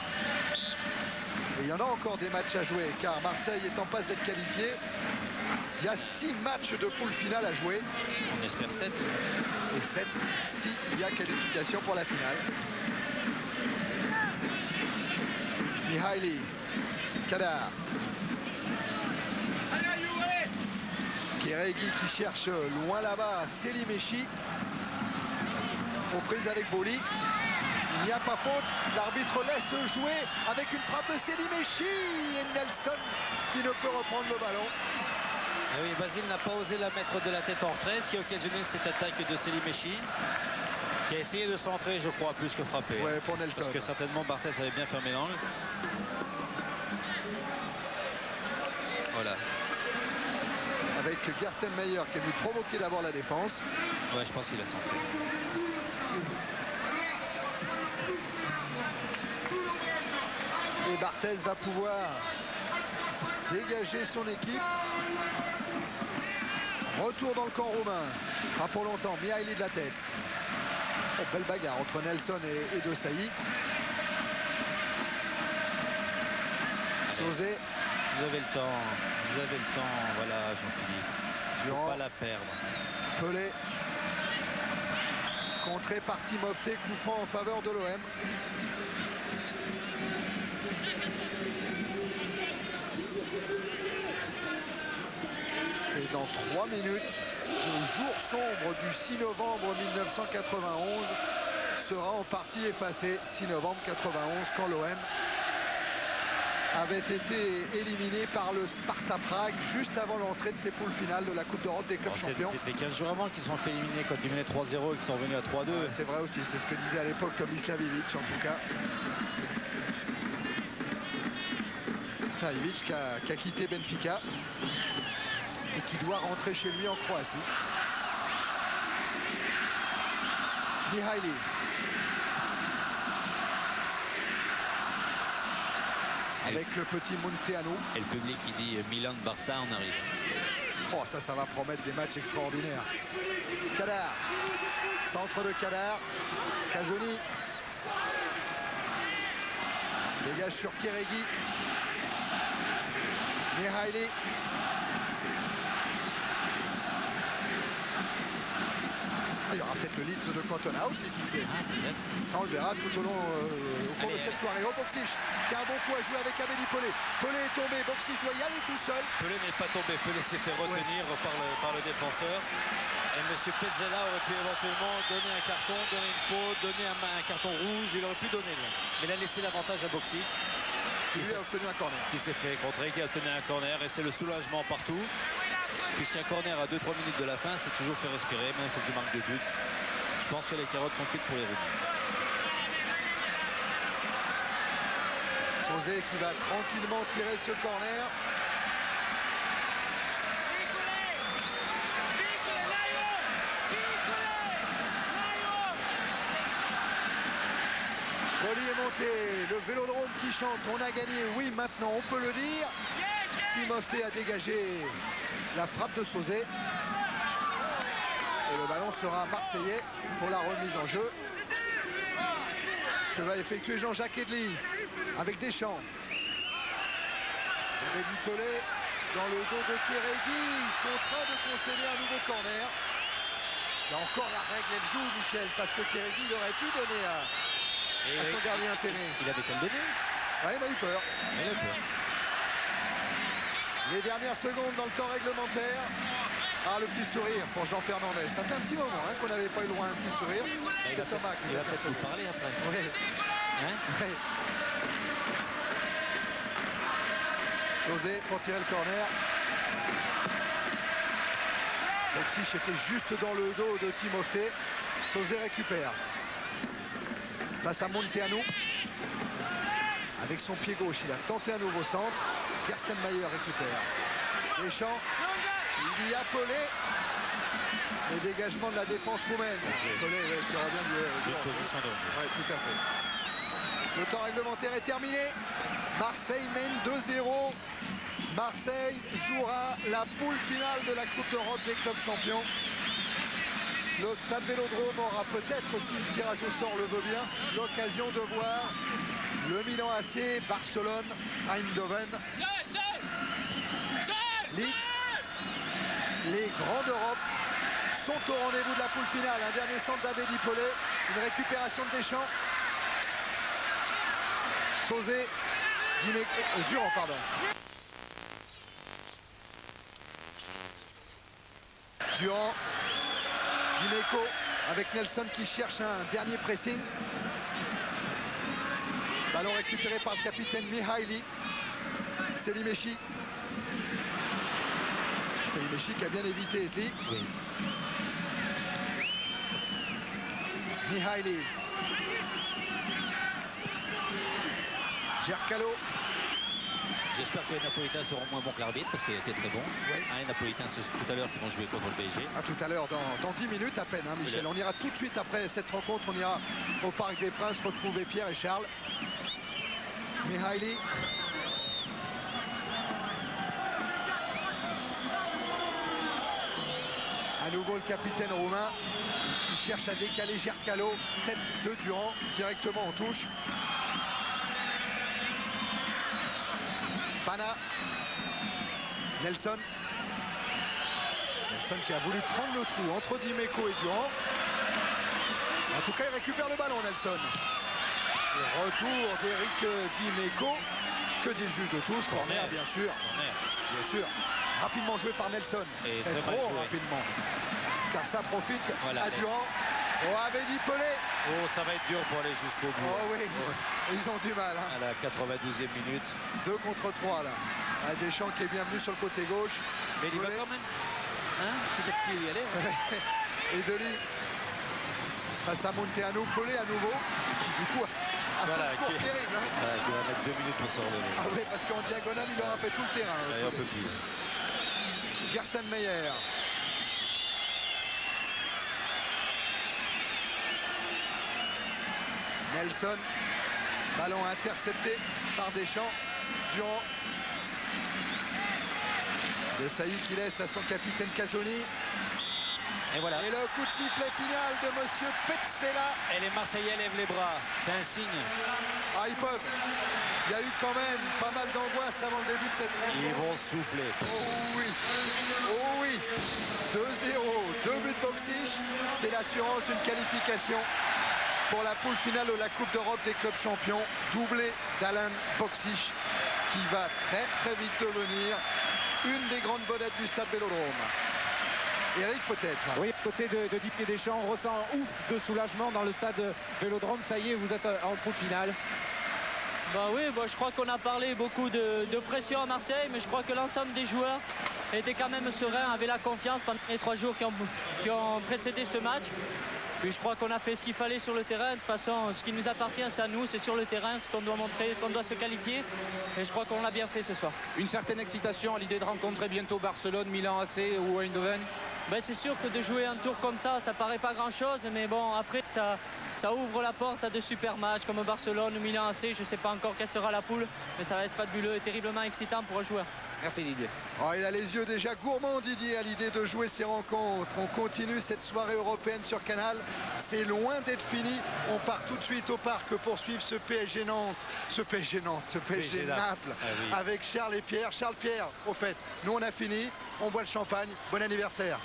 Et il y en a encore des matchs à jouer car Marseille est en passe d'être qualifié. Il y a 6 matchs de poule finale à jouer.
On espère 7.
Et 7 s'il y a qualification pour la finale. Mihaili. Kadar. Kérégi qui cherche loin là-bas Selimechi. Aux prises avec Boli. Il n'y a pas faute. L'arbitre laisse jouer avec une frappe de Selimechi. Et Nelson qui ne peut reprendre le ballon.
Et oui, Basile n'a pas osé la mettre de la tête en retrait, ce qui a occasionné cette attaque de Selimechi, qui a essayé de centrer, je crois, plus que frapper.
Ouais, pour Nelson.
Parce que certainement Barthez avait bien fermé l'angle. Voilà.
Avec Gerstenmaier qui est venu provoquer d'abord la défense.
Ouais, je pense qu'il a centré.
Et Barthez va pouvoir dégager son équipe. Retour dans le camp roumain. Pas pour longtemps. Mihaili de la tête. Oh, belle bagarre entre Nelson et De Sailly. Sauzet.
Vous avez le temps. Vous avez le temps. Voilà, Jean-Philippe. Il ne faut pas la perdre.
Pelé. Contré par Timofte. Coup franc en faveur de l'OM. Et dans 3 minutes, le jour sombre du 6 novembre 1991 sera en partie effacé. 6 novembre 91, quand l'OM avait été éliminé par le Sparta Prague juste avant l'entrée de ses poules finales de la Coupe d'Europe des clubs champions.
C'était 15 jours avant qu'ils sont fait éliminer quand ils menaient 3-0 et qu'ils sont revenus à 3-2.
Ouais, c'est vrai aussi, c'est ce que disait à l'époque Tomislav Ivic en tout cas. Ivic qui a quitté Benfica et qui doit rentrer chez lui en Croatie. Mihaili. Avec le petit Munteanu.
Et le public qui dit Milan-Barça, on arrive.
Oh, ça va promettre des matchs extraordinaires. Kadar. Centre de Kadar. Casoni. Dégage sur Kérégi. Mihaili. Il y aura peut-être le Leeds de Cantona aussi, qui sait. Ça, on le verra tout au long au cours de cette soirée. Oh, Boksic qui a un bon coup à jouer avec Amélie Pelé. Pelé est tombé, Boksic doit y aller tout seul.
Pelé n'est pas tombé, Pelé s'est fait retenir par le défenseur. Et M. Pezzella aurait pu éventuellement donner un carton, donner une faute, donner un carton rouge. Il aurait pu donner, lui. Mais il a laissé l'avantage à Boksic.
Qui lui a obtenu un corner.
Qui s'est fait contrer, qui a obtenu un corner. Et c'est le soulagement partout. Puisqu'un corner à 2-3 minutes de la fin, c'est toujours fait respirer. Mais il faut qu'il marque 2 buts. Je pense que les carottes sont cuites pour les Roumains.
Sauzet qui va tranquillement tirer ce corner. Poli est monté, le Vélodrome qui chante, on a gagné, oui maintenant on peut le dire. Timofte a dégagé la frappe de Sauzet. Et le ballon sera marseillais pour la remise en jeu. Que va effectuer Jean-Jacques Edli avec Deschamps. Avec Pelé dans le dos de Kérégi, contraint de concéder un nouveau corner. Là encore la règle elle joue, Michel, parce que Kérégi aurait pu donner à son gardien Téné.
Il avait qu'à le donner.
Ouais, il a eu peur.
Il a eu peur.
Les dernières secondes dans le temps réglementaire. Ah, le petit sourire pour Jean Fernandez. Ça fait un petit moment qu'on n'avait pas eu le droit à un petit sourire. C'est Thomas qui
va peut-être nous parler après.
Oui.
Hein?
Oui. Sauzet pour tirer le corner. Boksic était juste dans le dos de Timofte. Sauzet récupère. Face à Munteanu. Avec son pied gauche, il a tenté un nouveau centre. Gerstenmaier récupère. Deschamps. Il y a Pelé. Le dégagement de la défense roumaine. Pelé qui revient de
position de jeu.
Oui, tout à fait. Le temps réglementaire est terminé. Marseille mène 2-0. Marseille jouera la poule finale de la Coupe d'Europe des clubs champions. Le Stade Vélodrome aura peut-être, si le tirage au sort le veut bien, l'occasion de voir le Milan AC, Barcelone, Eindhoven, Leeds. Les grands d'Europe sont au rendez-vous de la poule finale. Un dernier centre d'Abedi Pelé, une récupération de Deschamps. Sauzet, Durand, pardon. Durand, Dimeco avec Nelson qui cherche un dernier pressing. Ballon récupéré par le capitaine Mihaili. Selimechi. Salihamidzic qui a bien évité Edli.
Oui.
Mihaili. Gercalo.
J'espère que les Napolitains seront moins bons que l'arbitre parce qu'il a été très bon.
Oui.
Les Napolitains, c'est tout à l'heure qui vont jouer contre le PSG.
À tout à l'heure, dans 10 minutes à peine, hein, Michel. On ira tout de suite après cette rencontre. On ira au Parc des Princes retrouver Pierre et Charles. Mihaili. À nouveau le capitaine roumain. Il cherche à décaler Gercalo. Tête de Durand directement en touche. Pana. Nelson. Nelson qui a voulu prendre le trou entre Dimeco et Durand. En tout cas, il récupère le ballon, Nelson. Et retour d'Eric Dimeco. Que dit le juge de touche? Corner, bien sûr.
Corner.
Bien sûr. Rapidement joué par Nelson.
Et
très
trop
trop rapidement. Car ça profite à Durand. Oh, Abedi Pelé.
Oh, ça va être dur pour aller jusqu'au bout.
Oh oui, ils ont du mal. Hein.
À la 92e minute.
2 contre 3 là. Deschamps qui est bienvenu sur le côté gauche.
Mais il va
Pelé.
quand même. Hein, petit à petit y aller.
Et Delis face à Monteanu. Pelé à nouveau. Qui du coup a fait une course terrible. Hein.
Voilà, qui va mettre 2 minutes pour se relever.
Ah oui, parce qu'en diagonale, il aura fait tout le terrain.
Allez, on peut plus.
Gerstenmaier. Nelson. Ballon intercepté par Deschamps. Durand. De Sailly qui laisse à son capitaine Casoni.
Et voilà.
Et le coup de sifflet final de Monsieur Petzela.
Et les Marseillais lèvent les bras. C'est un signe.
Ah, ils peuvent. Il y a eu quand même pas mal d'angoisse avant le début de cette rencontre.
Ils vont souffler.
Oh oui. Oh oui. 2-0. 2 buts Boksic. C'est l'assurance d'une qualification pour la poule finale de la Coupe d'Europe des clubs champions. Doublé d'Alan Boksic qui va très très vite devenir une des grandes vedettes du stade Vélodrome. Eric peut-être.
Oui, côté de Didier Deschamps, on ressent un ouf de soulagement dans le stade Vélodrome. Ça y est, vous êtes en poule finale.
Bah oui, je crois qu'on a parlé beaucoup de pression à Marseille, mais je crois que l'ensemble des joueurs étaient quand même sereins, avaient la confiance pendant les 3 jours qui ont précédé ce match. Puis je crois qu'on a fait ce qu'il fallait sur le terrain. De toute façon, ce qui nous appartient, c'est à nous, c'est sur le terrain, ce qu'on doit montrer, qu'on doit se qualifier. Et je crois qu'on l'a bien fait ce soir.
Une certaine excitation à l'idée de rencontrer bientôt Barcelone, Milan AC ou Eindhoven.
C'est sûr que de jouer un tour comme ça paraît pas grand-chose, mais bon, après, ça ouvre la porte à de super matchs comme Barcelone ou Milan AC. Je ne sais pas encore quelle sera la poule, mais ça va être fabuleux et terriblement excitant pour un joueur.
Merci Didier.
Oh, il a les yeux déjà gourmands, Didier, à l'idée de jouer ces rencontres. On continue cette soirée européenne sur Canal. C'est loin d'être fini. On part tout de suite au parc pour suivre ce PSG Nantes, ce PSG Naples,
Ah oui.
avec Charles et Pierre. Charles, Pierre, au fait, nous on a fini. On boit le champagne. Bon anniversaire.